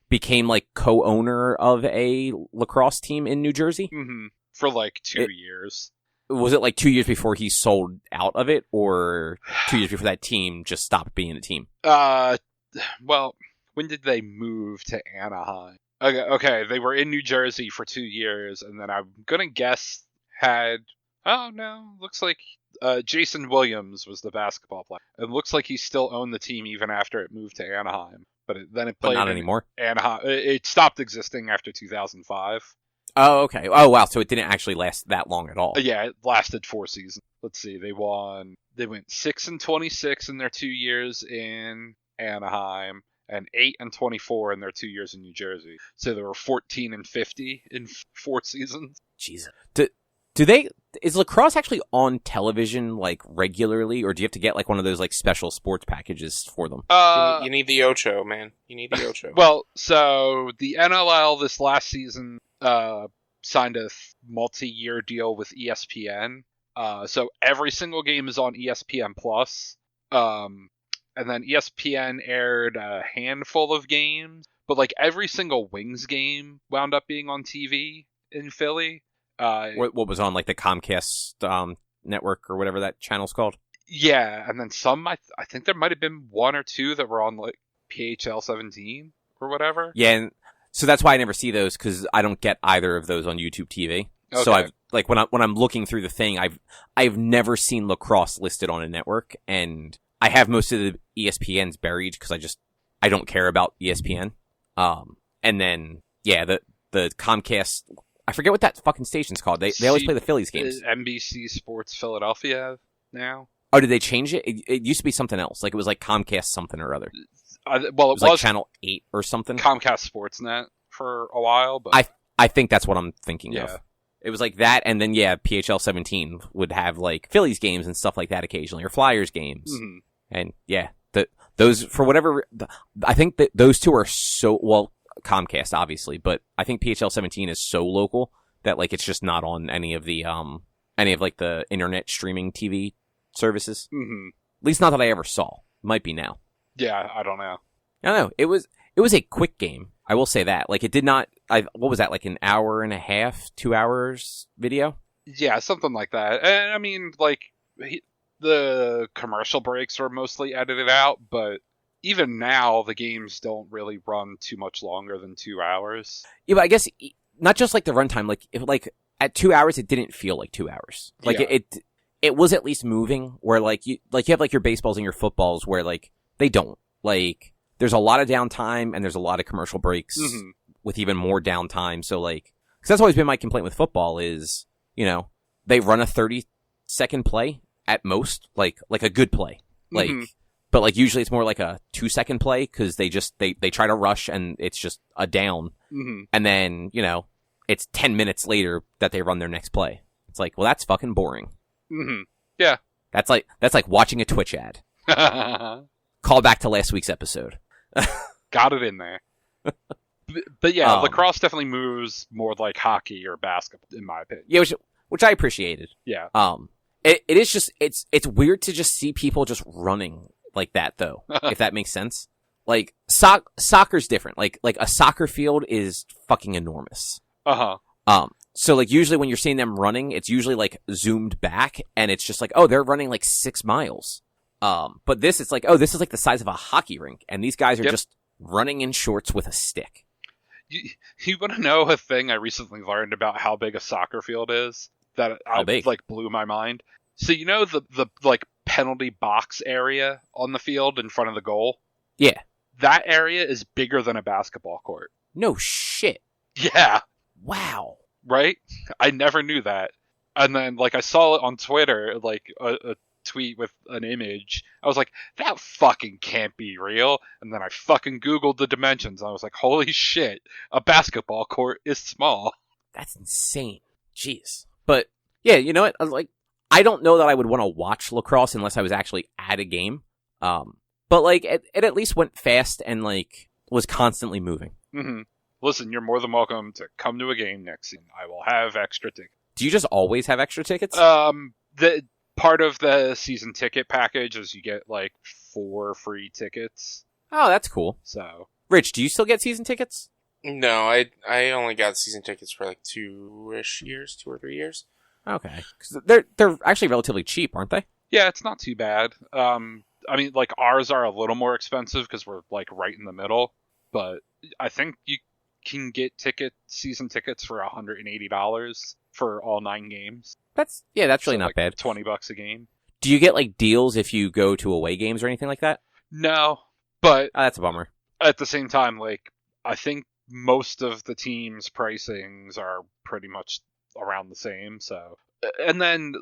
became, like, co-owner of a lacrosse team in New Jersey. Mm-hmm. For, like, 2 years. Was it, like, 2 years before he sold out of it, or 2 years before that team just stopped being a team? Well, when did they move to Anaheim? Okay, they were in New Jersey for 2 years, and then I'm gonna guess looks like Jason Williams was the basketball player. It looks like he still owned the team even after it moved to Anaheim. Then it But played not in anymore. Anaheim. It stopped existing after 2005. Oh, okay. Oh, wow. So it didn't actually last that long at all. Yeah, it lasted 4 seasons. Let's see. They went 6-26 in their 2 years in Anaheim, and 8-24 in their 2 years in New Jersey. So they were 14-50 in 4 seasons. Jesus. Do they? Is lacrosse actually on television like regularly, or do you have to get like one of those like special sports packages for them? You need the Ocho, man. You need the Ocho. Well, so the NLL this last season signed a multi-year deal with ESPN. So every single game is on ESPN Plus. And then ESPN aired a handful of games, but like every single Wings game wound up being on TV in Philly. What was on like the Comcast network or whatever that channel's called? Yeah, and then some. I think there might have been 1 or 2 that were on like PHL 17 or whatever. Yeah, and so that's why I never see those because I don't get either of those on YouTube TV. Okay. So I've like when I'm looking through the thing, I've never seen lacrosse listed on a network, and I have most of the ESPNs buried because I don't care about ESPN. And then yeah, the Comcast. I forget what that fucking station's called. They always play the Phillies games. NBC Sports Philadelphia now. Oh, did they change it? It used to be something else. Like it was like Comcast something or other. It was like Channel 8 or something. Comcast Sportsnet for a while, but I think that's what I'm thinking of. Yeah. It was like that, and then yeah, PHL 17 would have like Phillies games and stuff like that occasionally, or Flyers games. Mm-hmm. And yeah, those for whatever I think that those two are so well. Comcast, obviously, but I think PHL 17 is so local that like it's just not on any of like the internet streaming TV services. Mm-hmm. At least not that I ever saw. Might be now. Yeah, I don't know. I don't know. It was a quick game. I will say that. Like it did not. What was that? Like an hour and a half, 2 hours video? Yeah, something like that. And I mean, like the commercial breaks were mostly edited out, but even now, the games don't really run too much longer than 2 hours. Yeah, but I guess not just like the runtime. Like at 2 hours, it didn't feel like 2 hours. Like Yeah. it was at least moving. Where like you have like your baseballs and your footballs, where like they don't. Like there's a lot of downtime and there's a lot of commercial breaks Mm-hmm. with even more downtime. So like, because that's always been my complaint with football is they run a 30-second play at most, like a good play, like. Mhm. But like usually it's more like a 2-second play because they try to rush and it's just a down. Mm-hmm. And then, it's 10 minutes later that they run their next play. It's like, well, that's fucking boring. Mm-hmm. Yeah. That's like watching a Twitch ad. Call back to last week's episode. Got it in there. But yeah, Um, lacrosse definitely moves more like hockey or basketball, in my opinion. Yeah, which I appreciated. Yeah. It is just, it's weird to just see people just running like that though, if that makes sense. Like soccer's different. Like a soccer field is fucking enormous. Uh-huh. So like usually when you're seeing them running, it's usually like zoomed back and it's just like, oh, they're running like 6 miles. But this, it's like, oh, this is like the size of a hockey rink and these guys are just running in shorts with a stick. You want to know a thing I recently learned about how big a soccer field is? That like blew my mind. So you know the like penalty box area on the field in front of the goal? Yeah. That area is bigger than a basketball court. No shit. Yeah. Wow. Right? I never knew that. And then like I saw it on Twitter, like a tweet with an image. I was like, that fucking can't be real. And then I fucking Googled the dimensions. And I was like, holy shit, a basketball court is small. That's insane. Jeez. But yeah, you know what? I don't know that I would want to watch lacrosse unless I was actually at a game. But like it at least went fast and like was constantly moving. Mm-hmm. Listen, you're more than welcome to come to a game next season. I will have extra tickets. Do you just always have extra tickets? The part of the season ticket package is you get like 4 free tickets. Oh, that's cool. So, Rich, do you still get season tickets? No, I only got season tickets for like 2 or 3 years. Okay, because they're actually relatively cheap, aren't they? yeah, it's not too bad. I mean, like ours are a little more expensive because we're like right in the middle, but I think you can get season tickets for $180 for all 9 games. That's really not like bad. $20 a game. Do you get like deals if you go to away games or anything like that? No, but Oh, that's a bummer. at the same time, like, I think most of the teams' pricings are pretty much around the same. So, and then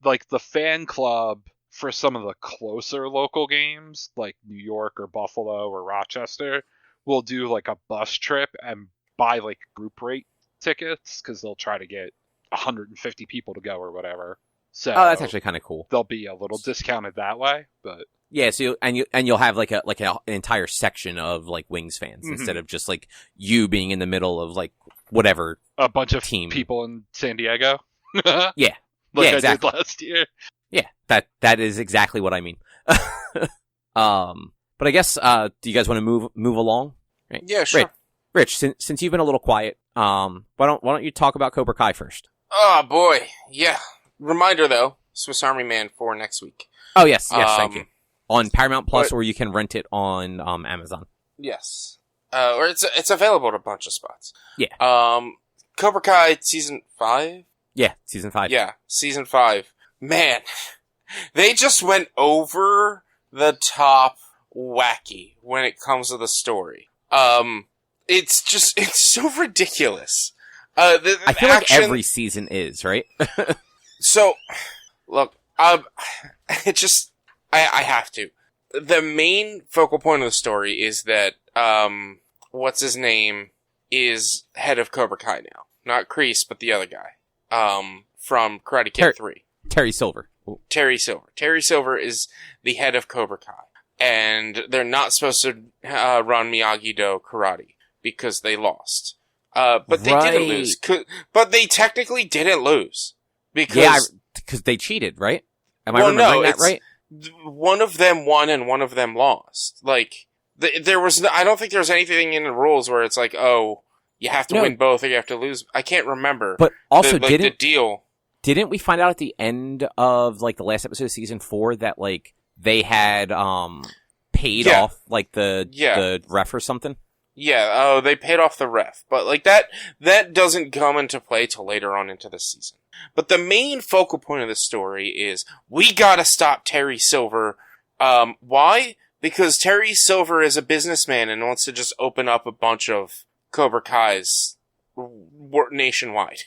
like the fan club for some of the closer local games, like New York or Buffalo or Rochester, will do like a bus trip and buy like group rate tickets because they'll try to get 150 people to go or whatever. So Oh, that's actually kind of cool. they'll be a little discounted that way, but Yeah, so you'll have like an entire section of like Wings fans instead of just like you being in the middle of like whatever a bunch of team. people in San Diego. Yeah. Like Yeah, exactly. I did last year. Yeah, that is exactly what I mean. But I guess do you guys want to move along? Right. Yeah, sure. Rich, since you've been a little quiet, why don't you talk about Cobra Kai first? Oh boy, yeah. Reminder though, Swiss Army Man for next week. Oh yes, thank you. On Paramount Plus, but- or you can rent it on Amazon. Yes, or it's available at a bunch of spots. Yeah. Cobra Kai season 5. Yeah, season 5. Yeah, season 5. Man, they just went over the top wacky when it comes to the story. It's so ridiculous. The I feel action, like every season is, right? So, look, I have to. The main focal point of the story is that, what's his name is head of Cobra Kai now. Not Kreese, but the other guy. From Karate Kid 3. Terry Silver. Terry Silver. Terry Silver is the head of Cobra Kai. And they're not supposed to run Miyagi-Do karate because they lost. But they didn't lose. But they technically didn't lose. Because because they cheated, right? Am I remembering that right? One of them won and one of them lost. Like, there was I don't think there was anything in the rules where it's like, oh, you have to win both or you have to lose. I can't remember. But also, the deal. Didn't we find out at the end of like the last episode of season 4 that like they had paid off like the ref or something? Yeah, oh, they paid off the ref. But like that doesn't come into play till later on into the season. But the main focal point of the story is we gotta stop Terry Silver. Why? Because Terry Silver is a businessman and wants to just open up a bunch of Cobra Kai's nationwide.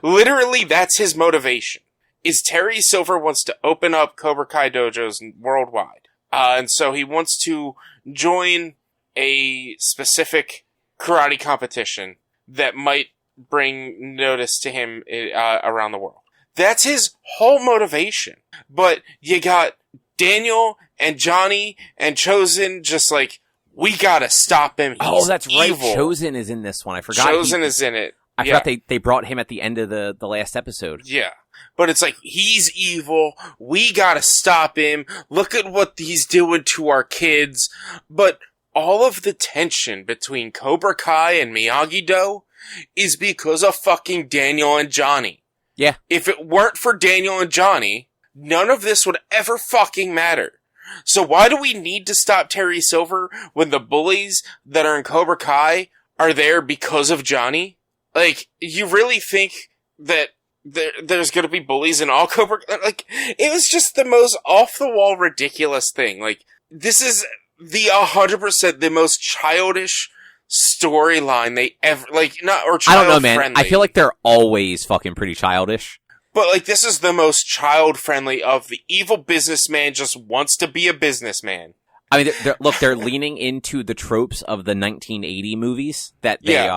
Literally, that's his motivation. Is Terry Silver wants to open up Cobra Kai dojos worldwide. And so he wants to join a specific karate competition that might bring notice to him around the world. That's his whole motivation. But you got Daniel and Johnny and Chosen just like, we gotta stop him. He's that's evil. right. Chosen is in this one. I forgot. Chosen is in it. I forgot they brought him at the end of the last episode. Yeah. But it's like, he's evil. We gotta stop him. Look at what he's doing to our kids. But all of the tension between Cobra Kai and Miyagi-Do is because of fucking Daniel and Johnny. Yeah. If it weren't for Daniel and Johnny, none of this would ever fucking matter. So why do we need to stop Terry Silver when the bullies that are in Cobra Kai are there because of Johnny? Like, you really think that there's gonna be bullies in all Cobra? Like, it was just the most off-the-wall ridiculous thing. Like, this is the 100% the most childish storyline they ever, like, not, or child I don't know, man. friendly. I feel like they're always fucking pretty childish. But, like, this is the most child-friendly of the evil businessman just wants to be a businessman. I mean, they're leaning into the tropes of the 1980 movies that they,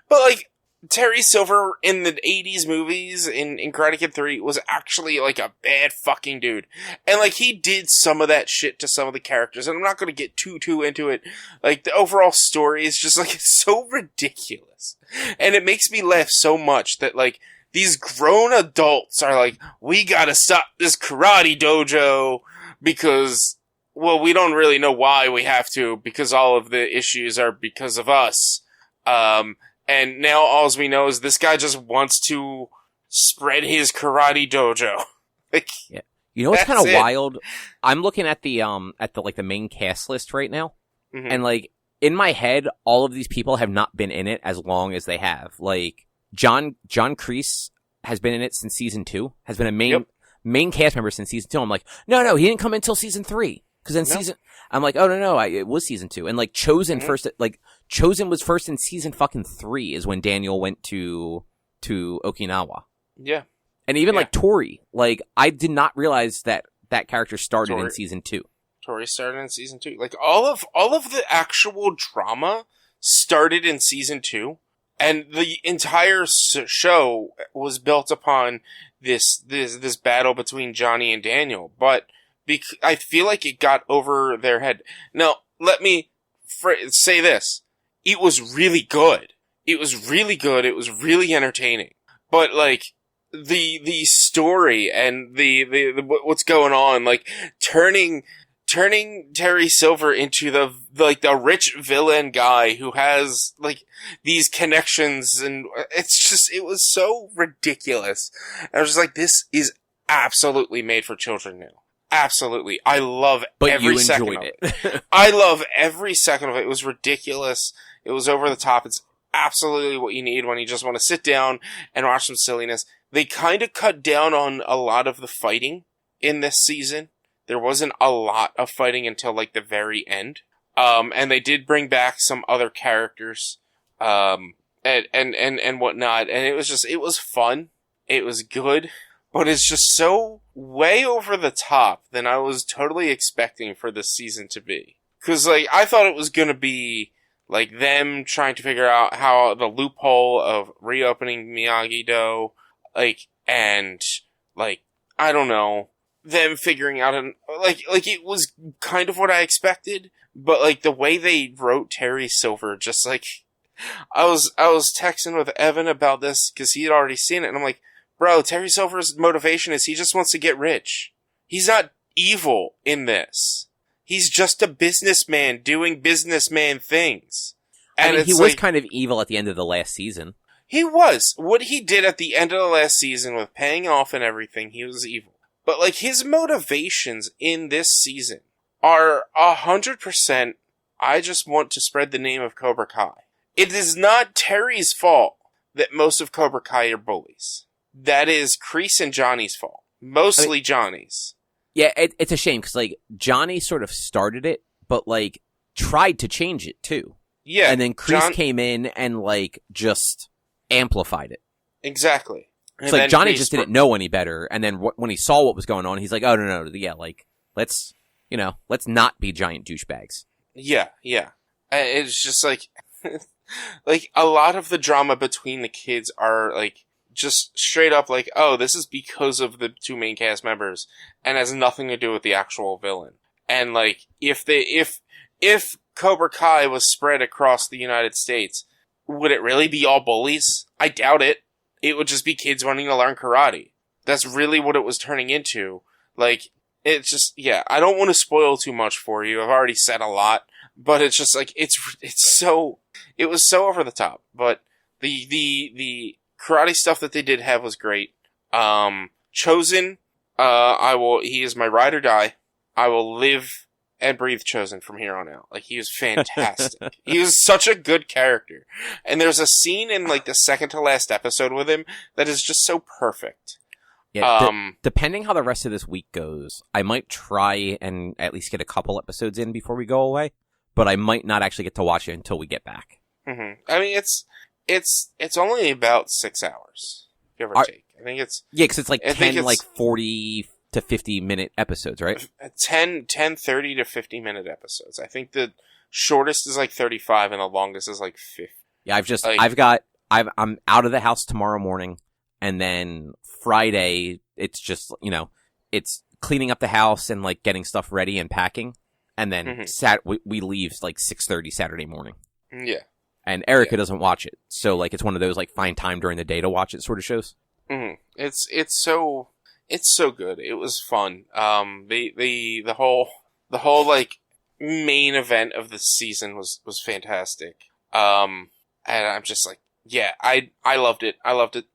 But, like, Terry Silver in the 80s movies in Karate Kid 3 was actually, like, a bad fucking dude. And, like, he did some of that shit to some of the characters, and I'm not gonna get too into it. Like, the overall story is just, like, it's so ridiculous. And it makes me laugh so much that, like, these grown adults are like, we gotta stop this karate dojo because, well, we don't really know why we have to, because all of the issues are because of us. And now all we know is this guy just wants to spread his karate dojo. Like, yeah. You know what's kind of wild? I'm looking at the main cast list right now, and like in my head, all of these people have not been in it as long as they have. Like John Kreese has been in it since season 2, has been a main cast member since season 2. I'm like, no, he didn't come until season 3. Because then I'm like, oh no, it was season 2. And like Chosen Chosen was first in season fucking 3 is when Daniel went to Okinawa. Yeah. And even like Tori, like I did not realize that character started in season 2. Tori started in season 2. Like all of the actual drama started in season 2, and the entire show was built upon this battle between Johnny and Daniel. But I feel like it got over their head. Now, let me say this: it was really good. It was really good. It was really entertaining. But like the story and the what's going on, like turning Terry Silver into the rich villain guy who has like these connections, and it was so ridiculous. I was just like, this is absolutely made for children now. Absolutely. I love every second of it. I love every second of it. It was ridiculous. It was over the top. It's absolutely what you need when you just want to sit down and watch some silliness. They kind of cut down on a lot of the fighting in this season. There wasn't a lot of fighting until like the very end. And they did bring back some other characters, and whatnot. And it was fun. It was good, but it's just so way over the top than I was totally expecting for this season to be. 'Cause like, I thought it was gonna be like them trying to figure out how the loophole of reopening Miyagi-Do, like, and like, I don't know, them figuring out like it was kind of what I expected, but like the way they wrote Terry Silver, just like, I was texting with Evan about this because he had already seen it, and I'm like, bro, Terry Silver's motivation is he just wants to get rich. He's not evil in this. He's just a businessman doing businessman things. And he was kind of evil at the end of the last season. He was. What he did at the end of the last season with paying off and everything, he was evil. But like his motivations in this season are 100%, I just want to spread the name of Cobra Kai. It is not Terry's fault that most of Cobra Kai are bullies. That is Kreese and Johnny's fault. Mostly Johnny's. Yeah, it's a shame because like Johnny sort of started it, but like tried to change it too. Yeah. And then Kreese came in and like just amplified it. Exactly. It's like Johnny just didn't know any better, and then when he saw what was going on, he's like, "Oh no, yeah, like let's not be giant douchebags." Yeah. It's just like, like a lot of the drama between the kids are like just straight up like, "Oh, this is because of the two main cast members," and has nothing to do with the actual villain. And like, if Cobra Kai was spread across the United States, would it really be all bullies? I doubt it. It would just be kids wanting to learn karate. That's really what it was turning into. Like, it's just, yeah, I don't want to spoil too much for you. I've already said a lot, but it's just like, it was so over the top. But the karate stuff that they did have was great. Chosen, he is my ride or die. I will live and breathe Chosen from here on out. Like, he was fantastic. He was such a good character. And there's a scene in, like, the second to last episode with him that is just so perfect. Yeah, depending how the rest of this week goes, I might try and at least get a couple episodes in before we go away, but I might not actually get to watch it until we get back. Mm-hmm. I mean, it's only about 6 hours, give or take. I think it's... Yeah, because it's like 10, like 40... to 50-minute episodes, right? 10, 30 to 50-minute episodes. I think the shortest is like 35 and the longest is like 50. Yeah, I'm out of the house tomorrow morning, and then Friday, it's just, it's cleaning up the house and like getting stuff ready and packing, and then we leave like 6:30 Saturday morning. Yeah. And Erica doesn't watch it, so like it's one of those like find time during the day to watch it sort of shows. Mm-hmm. It's so good. It was fun. The whole like main event of the season was fantastic. And I'm just like, yeah, I loved it. I loved it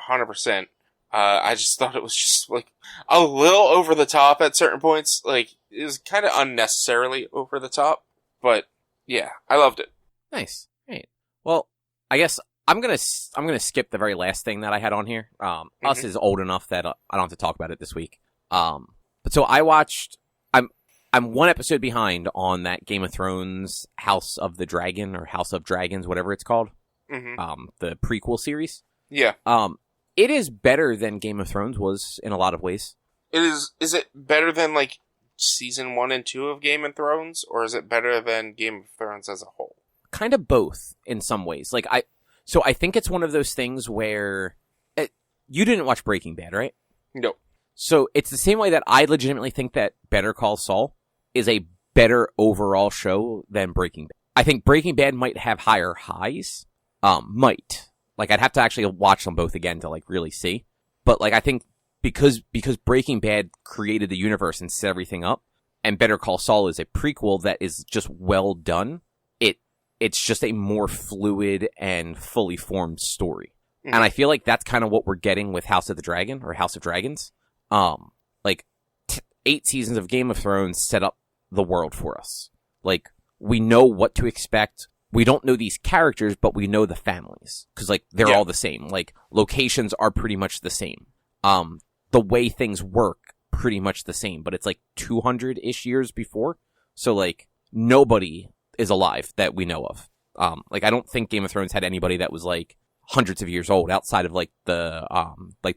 100%. I just thought it was just like a little over the top at certain points. Like, it was kind of unnecessarily over the top, but yeah, I loved it. Nice. Great. Well, I guess I'm gonna skip the very last thing that I had on here. Us is old enough that I don't have to talk about it this week. But so I watched. I'm one episode behind on that Game of Thrones House of the Dragon or House of Dragons, whatever it's called. The prequel series. Yeah. It is better than Game of Thrones was in a lot of ways. It is. Is it better than like season 1 and 2 of Game of Thrones, or is it better than Game of Thrones as a whole? Kind of both in some ways. Like I think it's one of those things where you didn't watch Breaking Bad, right? No. So it's the same way that I legitimately think that Better Call Saul is a better overall show than Breaking Bad. I think Breaking Bad might have higher highs. Might. Like, I'd have to actually watch them both again to, like, really see. But, like, I think because Breaking Bad created the universe and set everything up, and Better Call Saul is a prequel that is just well done, it's just a more fluid and fully formed story. And I feel like that's kind of what we're getting with House of the Dragon, or House of Dragons. 8 seasons of Game of Thrones set up the world for us. Like, we know what to expect. We don't know these characters, but we know the families. Because, like, they're all the same. Like, locations are pretty much the same. The way things work, pretty much the same. But it's, like, 200-ish years before. So, like, nobody is alive that we know of. Like, I don't think Game of Thrones had anybody that was, like, hundreds of years old outside of, like, the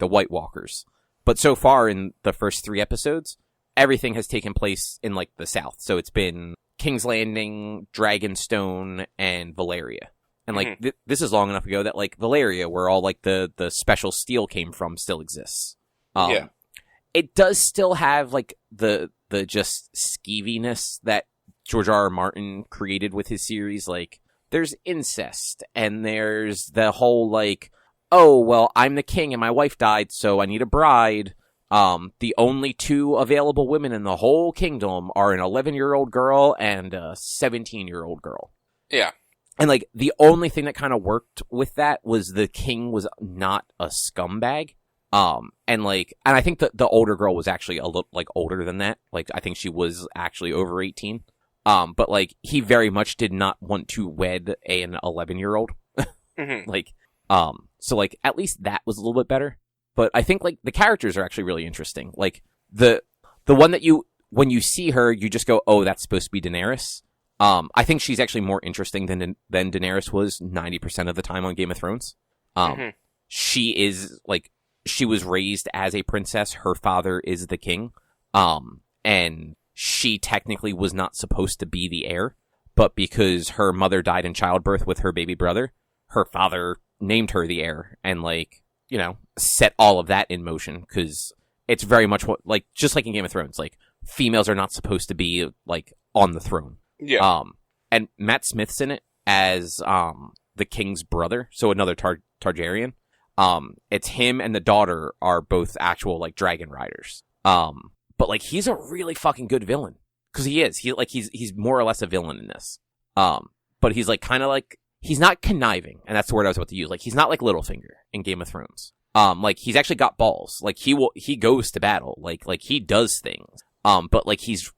White Walkers. But so far in the first 3 episodes, everything has taken place in, like, the South. So it's been King's Landing, Dragonstone, and Valeria. And, like, this is long enough ago that, like, Valeria, where all, like, the special steel came from, still exists. It does still have, like, the just skeeviness that George R.R. Martin created with his series. Like, there's incest, and there's the whole, like, oh, well, I'm the king and my wife died, so I need a bride. The only 2 available women in the whole kingdom are an 11-year-old girl and a 17-year-old girl. Yeah. And, like, the only thing that kind of worked with that was the king was not a scumbag. And I think that the older girl was actually a little, like, older than that. Like, I think she was actually over 18. But, like, he very much did not want to wed an 11-year-old. Like, so, like, at least that was a little bit better. But I think, like, the characters are actually really interesting. Like, the one that when you see her, you just go, oh, that's supposed to be Daenerys. I think she's actually more interesting than Daenerys was 90% of the time on Game of Thrones. She is, like, she was raised as a princess. Her father is the king. And she technically was not supposed to be the heir. But because her mother died in childbirth with her baby brother, her father named her the heir. And, like, you know, set all of that in motion. Because it's very much what, like, just like in Game of Thrones, like, females are not supposed to be, like, on the throne. Yeah. And Matt Smith's in it as the king's brother, so another Targaryen. It's him and the daughter are both actual, like, dragon riders. But, like, he's a really fucking good villain. Because he is. He's more or less a villain in this. But he's, like, kind of like, he's not conniving, and that's the word I was about to use. Like, he's not like Littlefinger in Game of Thrones. Like, he's actually got balls. Like, he goes to battle. Like, he does things. But, like, he's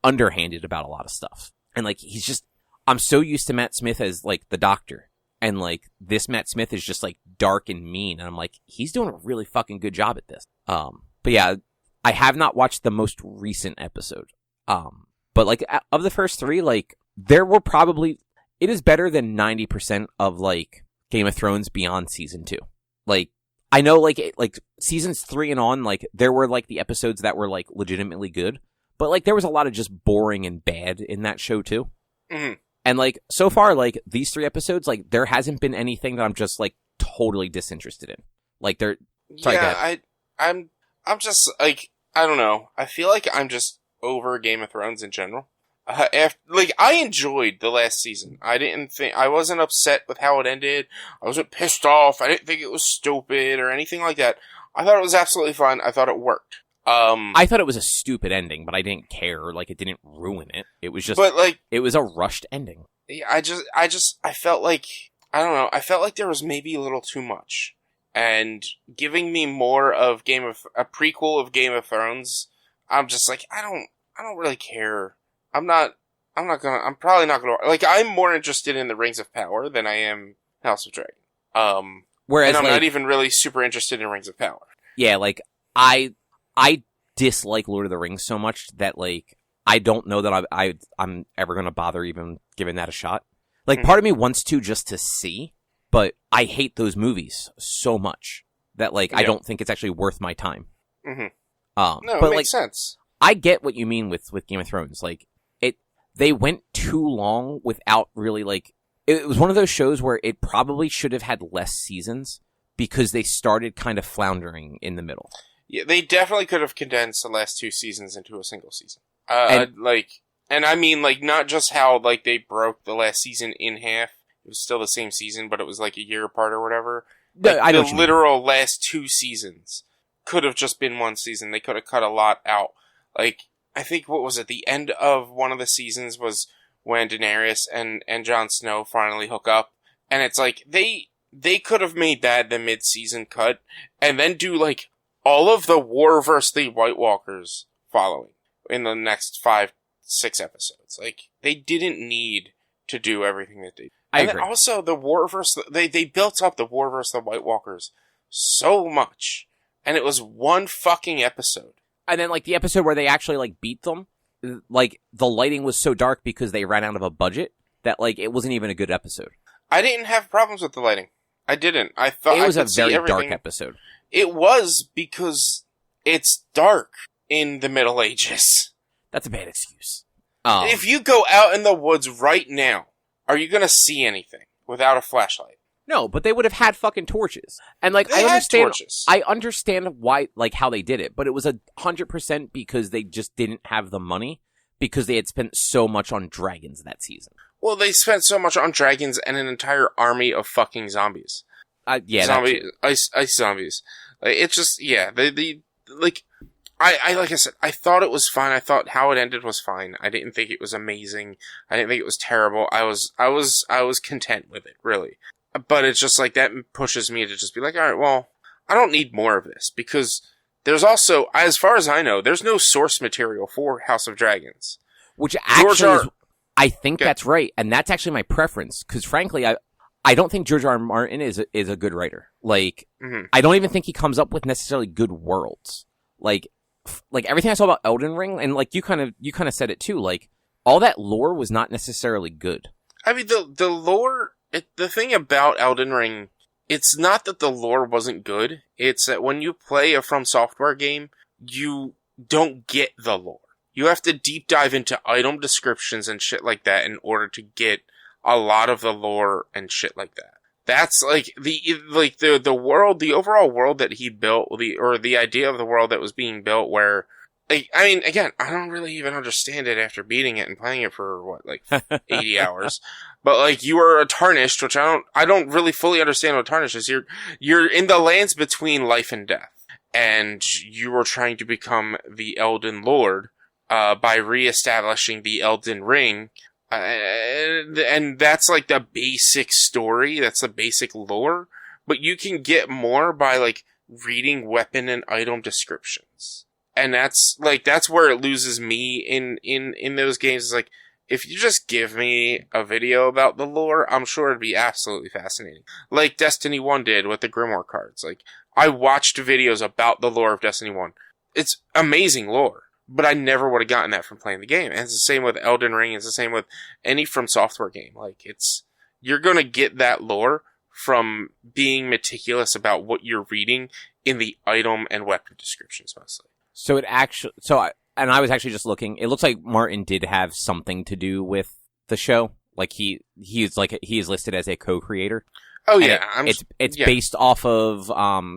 underhanded about a lot of stuff. And, like, he's just, I'm so used to Matt Smith as, like, the Doctor. And, like, this Matt Smith is just, like, dark and mean. And I'm like, he's doing a really fucking good job at this. But yeah, I have not watched the most recent episode. But, like, of the first 3, like, there were probably, it is better than 90% of, like, Game of Thrones beyond season 2. Like, I know, like, seasons 3 and on, like, there were, like, the episodes that were, like, legitimately good. But, like, there was a lot of just boring and bad in that show, too. Mm-hmm. And, like, so far, like, these 3 episodes, like, there hasn't been anything that I'm just, like, totally disinterested in. Like, they're... Sorry, yeah, I'm just, like, I don't know. I feel like I'm just over Game of Thrones in general. I enjoyed the last season. I wasn't upset with how it ended. I wasn't pissed off. I didn't think it was stupid or anything like that. I thought it was absolutely fine. I thought it worked. I thought it was a stupid ending, but I didn't care. Like, it didn't ruin it. It was just, but, like, it was a rushed ending. Yeah, I felt like, I don't know, I felt like there was maybe a little too much. And giving me more of a prequel of Game of Thrones, I'm just like, I don't really care. I'm probably not gonna, like, I'm more interested in the Rings of Power than I am House of Dragon. Whereas, and I'm like, not even really super interested in Rings of Power. Yeah, like, I dislike Lord of the Rings so much that, like, I don't know that I'm ever going to bother even giving that a shot. Like, part of me wants to just to see, but I hate those movies so much that, like, I don't think it's actually worth my time. Mm-hmm. No, but, it makes sense. I get what you mean with Game of Thrones. Like, they went too long without really, like, it was one of those shows where it probably should have had less seasons because they started kind of floundering in the middle. Yeah, they definitely could have condensed the last 2 seasons into a single season. And I mean, like, not just how, like, they broke the last season in half. It was still the same season, but it was, like, a year apart or whatever. Like, the literal last 2 seasons could have just been 1 season. They could have cut a lot out. Like, I think, what was it, the end of one of the seasons was when Daenerys and Jon Snow finally hook up. And it's like, they could have made that the mid-season cut, and then do, like, all of the war versus the White Walkers following in the next 5-6 episodes. Like, they didn't need to do everything that they did. I agree. Then also, the war versus... They built up the war versus the White Walkers so much, and it was 1 fucking episode. And then, like, the episode where they actually, like, beat them, like, the lighting was so dark because they ran out of a budget that, like, it wasn't even a good episode. I didn't have problems with the lighting. I didn't. I thought it was I a could very see everything. dark episode. It was because it's dark in the Middle Ages. That's a bad excuse. If you go out in the woods right now, are you going to see anything without a flashlight? No, but they would have had fucking torches. And, like, They had torches. I understand why, like, how they did it, but it was 100% because they just didn't have the money because they had spent so much on dragons that season. Well, they spent so much on dragons and an entire army of fucking zombies. Ice zombies. Like, it's just, yeah, like I said, I thought it was fine. I thought how it ended was fine. I didn't think it was amazing. I didn't think it was terrible. I was content with it, really. But it's just like, that pushes me to just be like, alright, well, I don't need more of this, because there's also, as far as I know, there's no source material for House of Dragons. Which actually I think that's right, and that's actually my preference, because frankly, I don't think George R. R. Martin is a good writer. Like, I don't even think he comes up with necessarily good worlds. Like everything I saw about Elden Ring, and like you kind of said it too, like, all that lore was not necessarily good. I mean, the lore, the thing about Elden Ring, it's not that the lore wasn't good, it's that when you play a From Software game, you don't get the lore. You have to deep dive into item descriptions and shit like that in order to get a lot of the lore and shit like that. That's like the world, the overall world that he built, the idea of the world that was being built, where, like, I mean, again, I don't really even understand it after beating it and playing it for 80 hours. But like, you are a Tarnished, which I don't really fully understand what Tarnished is. You're in the lands between life and death, and you are trying to become the Elden Lord by reestablishing the Elden Ring. And that's like the basic story. That's the basic lore. But you can get more by like reading weapon and item descriptions. And that's where it loses me in those games. It's like, if you just give me a video about the lore, I'm sure it'd be absolutely fascinating. Like Destiny 1 did with the Grimoire cards. Like, I watched videos about the lore of Destiny 1. It's amazing lore. But I never would have gotten that from playing the game. And it's the same with Elden Ring. It's the same with any From Software game. Like, you're gonna get that lore from being meticulous about what you're reading in the item and weapon descriptions mostly. So I was actually just looking. It looks like Martin did have something to do with the show. Like, he is listed as a co-creator. Oh yeah, it's based off of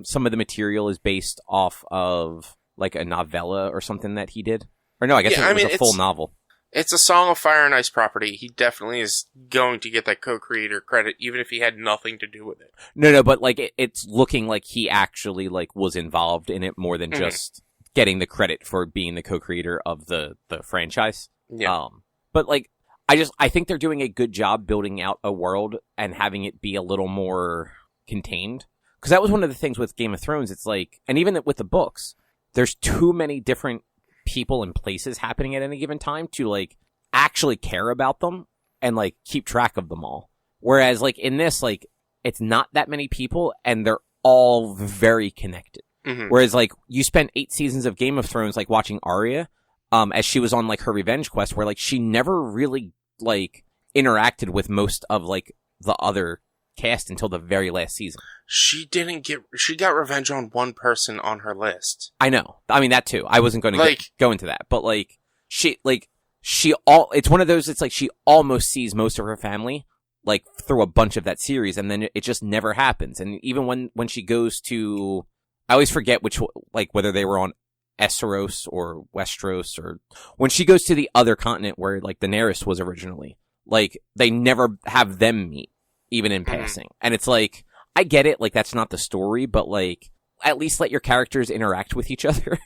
some of the material is based off of like a novella or something that he did. Or no, I guess it was a full novel. It's a Song of Fire and Ice property. He definitely is going to get that co-creator credit, even if he had nothing to do with it. No, but like it's looking like he actually like was involved in it more than just getting the credit for being the co-creator of the franchise. Yeah. But like, I think they're doing a good job building out a world and having it be a little more contained. Because that was one of the things with Game of Thrones. It's like, and even with the books, there's too many different people and places happening at any given time to like actually care about them and like keep track of them all. Whereas like in this, like it's not that many people, and they're all very connected. Mm-hmm. Whereas, like, you spent 8 seasons of Game of Thrones, like, watching Arya, as she was on, like, her revenge quest, where, like, she never really, like, interacted with most of, like, the other cast until the very last season. She got revenge on one person on her list. I know. I mean, that too. I wasn't going to go into that. But, like, it's one of those, it's like she almost sees most of her family, like, through a bunch of that series, and then it just never happens. And even when she goes to, I always forget which, like, whether they were on Esseros or Westeros, or when she goes to the other continent where, like, Daenerys was originally, like, they never have them meet, even in passing. And it's like, I get it, like, that's not the story, but, like, at least let your characters interact with each other.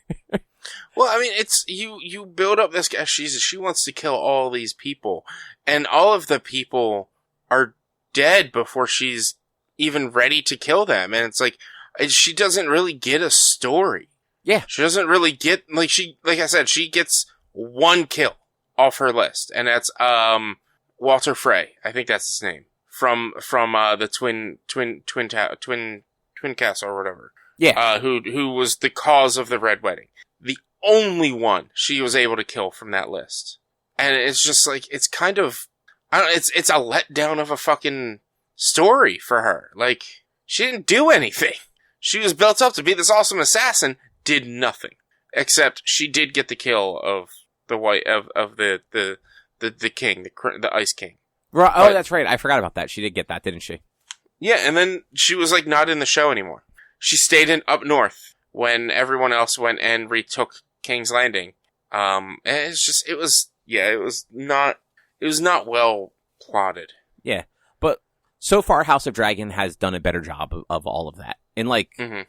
Well, I mean, it's, you build up this guy, she wants to kill all these people, and all of the people are dead before she's even ready to kill them, and it's like, she doesn't really get a story. Yeah. She doesn't really get, like I said, she gets one kill off her list, and that's, Walter Frey. I think that's his name. From the Twin Castle or whatever. Yeah. Who was the cause of the Red Wedding. The only one she was able to kill from that list. And it's just like, it's kind of, it's a letdown of a fucking story for her. Like, she didn't do anything. She was built up to be this awesome assassin, did nothing. Except she did get the kill of the the king, the Ice King. Right. Oh, that's right. I forgot about that. She did get that, didn't she? Yeah, and then she was, like, not in the show anymore. She stayed up north when everyone else went and retook King's Landing. And it was not well plotted. Yeah. But so far, House of Dragon has done a better job of all of that. And, like, again,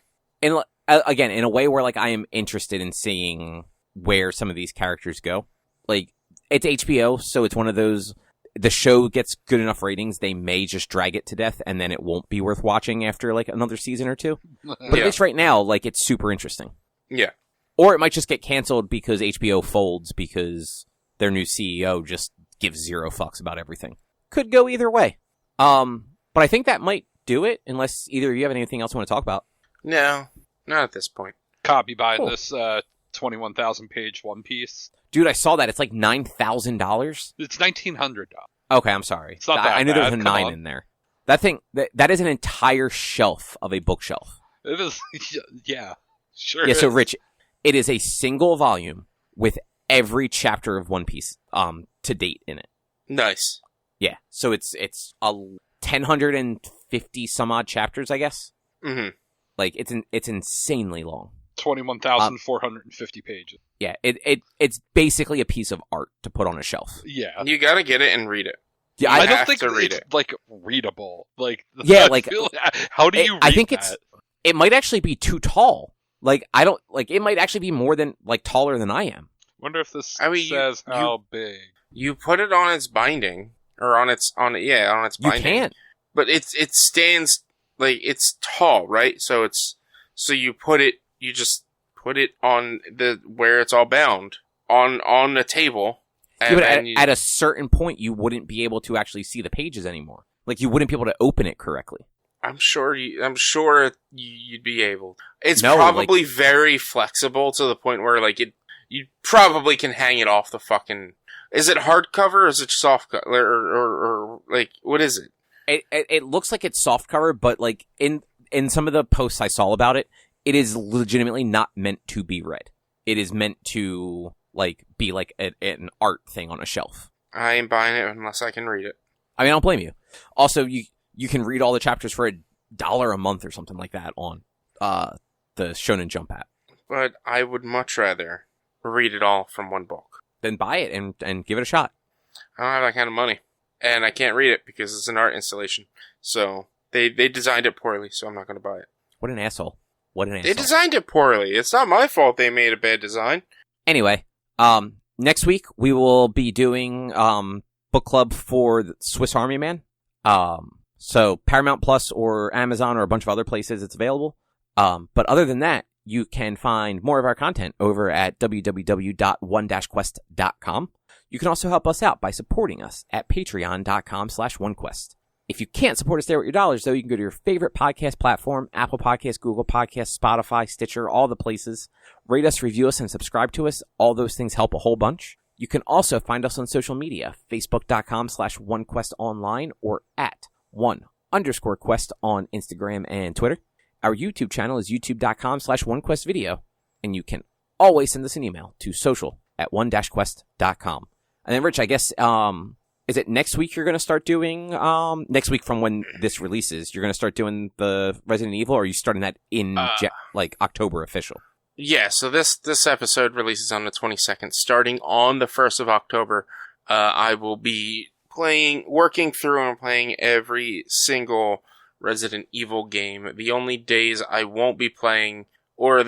in a way where, like, I am interested in seeing where some of these characters go. Like, it's HBO, so it's one of those, the show gets good enough ratings, they may just drag it to death, and then it won't be worth watching after, like, another season or two. But at least right now, like, it's super interesting. Yeah. Or it might just get canceled because HBO folds because their new CEO just gives zero fucks about everything. Could go either way. But I think that might do it, unless either of you have anything else you want to talk about. No, not at this point. Copy buying this 21,000 page One Piece. Dude, I saw that. It's like $9,000. It's $1,900. Okay, I'm sorry. It's not that I knew there was a bad. 9 in there. That thing, that is an entire shelf of a bookshelf. It is, yeah. Sure. Yeah, so Rich, it is a single volume with every chapter of One Piece to date in it. Nice. Yeah, so it's 1,050 some odd chapters, I guess. Mm-hmm. Like, it's insanely long. 21,450 pages. Yeah, it's basically a piece of art to put on a shelf. Yeah. You gotta get it and read it. Yeah, I have don't think to read it's, it. like, readable. Like, yeah, like, how do you read I think that? it might actually be too tall. Like, I don't, like, it might actually be more than, like, taller than I am. Wonder if this you- says how big. You put it on its binding, or on its binding. You can't. But it stands, like, it's tall, right? So you just put it on where it's all bound, on the table. Yeah, but at a certain point, you wouldn't be able to actually see the pages anymore. Like, you wouldn't be able to open it correctly. I'm sure you'd be able. It's No, probably very flexible to the point where, like, you probably can hang it off the fucking. Is it hardcover or is it soft cover or like what is it? It looks like it's soft cover, but like in some of the posts I saw about it, it is legitimately not meant to be read. It is meant to like be like an art thing on a shelf. I ain't buying it unless I can read it. I mean, I don't blame you. Also, you can read all the chapters for $1 a month or something like that on the Shonen Jump app. But I would much rather read it all from one book. Then buy it and give it a shot. I don't have that kind of money. And I can't read it because it's an art installation. So they designed it poorly, so I'm not going to buy it. What an asshole. What an asshole. They designed it poorly. It's not my fault they made a bad design. Anyway, next week we will be doing book club for the Swiss Army Man. So Paramount Plus or Amazon or a bunch of other places it's available. But other than that, you can find more of our content over at www.one-quest.com. You can also help us out by supporting us at patreon.com/onequest. If you can't support us there with your dollars, though, you can go to your favorite podcast platform, Apple Podcasts, Google Podcasts, Spotify, Stitcher, all the places. Rate us, review us, and subscribe to us. All those things help a whole bunch. You can also find us on social media, facebook.com/OneQuestOnline or at @1_Quest on Instagram and Twitter. Our YouTube channel is youtube.com/OneQuestVideo. And you can always send us an email to social@one-quest.com. And then, Rich, I guess, is it next week you're going to start doing, next week from when this releases, you're going to start doing the Resident Evil, or are you starting that in, October official? Yeah, so this episode releases on the 22nd. Starting on the 1st of October, I will be working through and playing every single Resident Evil game. The only days I won't be playing, or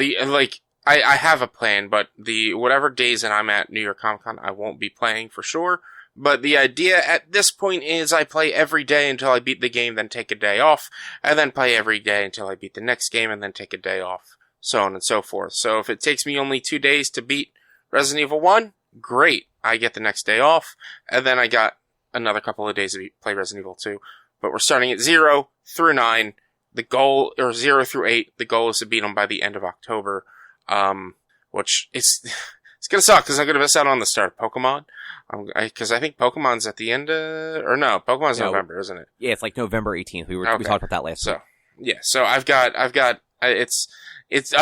I have a plan, but whatever days that I'm at New York Comic Con, I won't be playing for sure. But the idea at this point is I play every day until I beat the game, then take a day off, and then play every day until I beat the next game, and then take a day off, so on and so forth. So if it takes me only 2 days to beat Resident Evil 1, great. I get the next day off, and then I got another couple of days to play Resident Evil 2. But we're starting at 0 through 9. The goal, or 0 through 8, the goal is to beat them by the end of October. Which it's gonna suck because I'm gonna miss out on the start of Pokemon. Because I think Pokemon's at the end Pokemon's November, isn't it? Yeah, it's like November 18th. We talked about that last week. Yeah, so I'm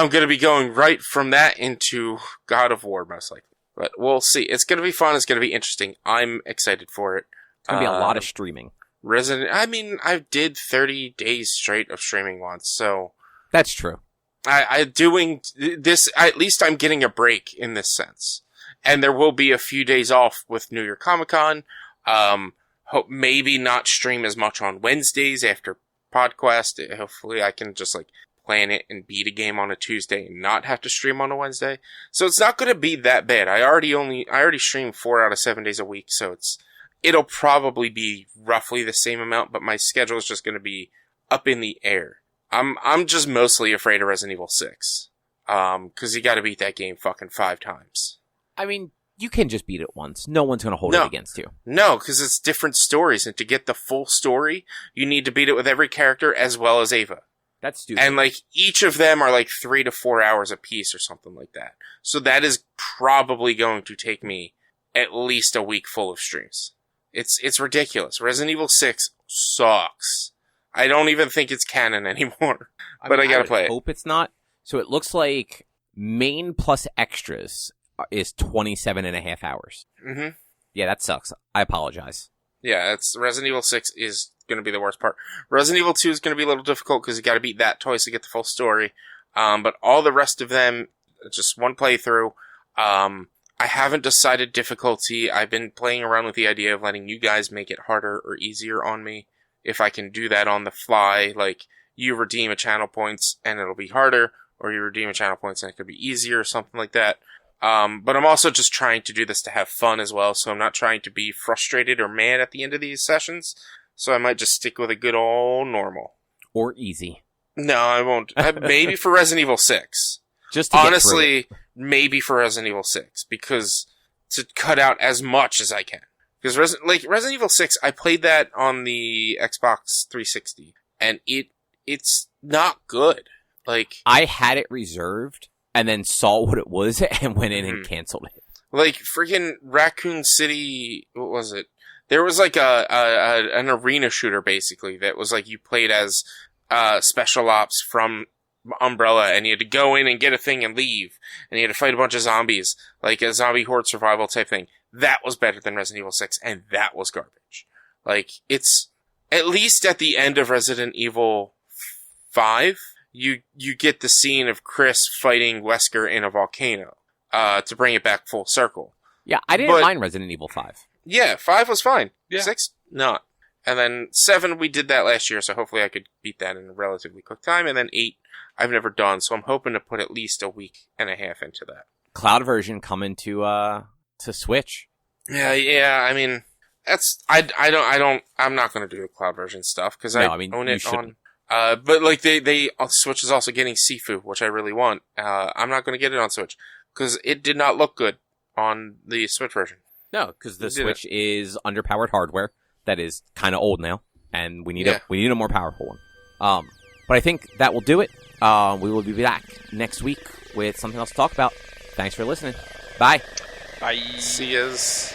gonna be going right from that into God of War, most likely. But we'll see. It's gonna be fun. It's gonna be interesting. I'm excited for it. It's gonna be a lot of streaming. I did 30 days straight of streaming once, so. That's true. I doing this, at least I'm getting a break in this sense. And there will be a few days off with New York Comic Con. Hope maybe not stream as much on Wednesdays after PodQuest. Hopefully I can just plan it and beat a game on a Tuesday and not have to stream on a Wednesday. So it's not going to be that bad. I already stream 4 out of 7 days a week, so it'll probably be roughly the same amount, but my schedule is just going to be up in the air. I'm just mostly afraid of Resident Evil 6. 'Cause you gotta beat that game fucking 5 times. I mean, you can just beat it once. No one's gonna hold it against you. No, because it's different stories, and to get the full story, you need to beat it with every character as well as Ava. That's stupid. And each of them are 3 to 4 hours a piece or something like that. So that is probably going to take me at least a week full of streams. It's ridiculous. Resident Evil 6 sucks. I don't even think it's canon anymore. But I gotta play it. I hope it's not. So it looks like main plus extras is 27 and a half hours. Mm-hmm. Yeah, that sucks. I apologize. Yeah, Resident Evil 6 is going to be the worst part. Resident Evil 2 is going to be a little difficult because you got to beat that twice to get the full story. But all the rest of them, just one playthrough. I haven't decided difficulty. I've been playing around with the idea of letting you guys make it harder or easier on me. If I can do that on the fly, you redeem a channel points and it'll be harder, or you redeem a channel points and it could be easier or something like that. But I'm also just trying to do this to have fun as well, so I'm not trying to be frustrated or mad at the end of these sessions. So I might just stick with a good old normal. Or easy. No, I won't. Maybe for Resident Evil 6. Just to honestly, maybe for Resident Evil 6, because to cut out as much as I can. Because Resident Evil 6, I played that on the Xbox 360, and it's not good. I had it reserved, and then saw what it was, and went in and canceled it. Freaking Raccoon City, what was it? There was an arena shooter, basically, that was you played as special ops from Umbrella, and you had to go in and get a thing and leave, and you had to fight a bunch of zombies, a zombie horde survival type thing. That was better than Resident Evil 6, and that was garbage. It's, at least at the end of Resident Evil 5, you get the scene of Chris fighting Wesker in a volcano, to bring it back full circle. Yeah, I didn't mind Resident Evil 5. Yeah, 5 was fine. Yeah. 6, not. And then 7, we did that last year, so hopefully I could beat that in a relatively quick time. And then 8, I've never done, so I'm hoping to put at least a week and a half into that. Cloud version coming to Switch. Yeah, I mean, I'm not gonna do the cloud version stuff, because own it on, but Switch is also getting Sifu, which I really want. I'm not gonna get it on Switch, because it did not look good on the Switch version. No, because the Switch is underpowered hardware that is kind of old now. and we need a more powerful one. But I think that will do it. We will be back next week with something else to talk about. Thanks for listening. Bye. Bye. See yous.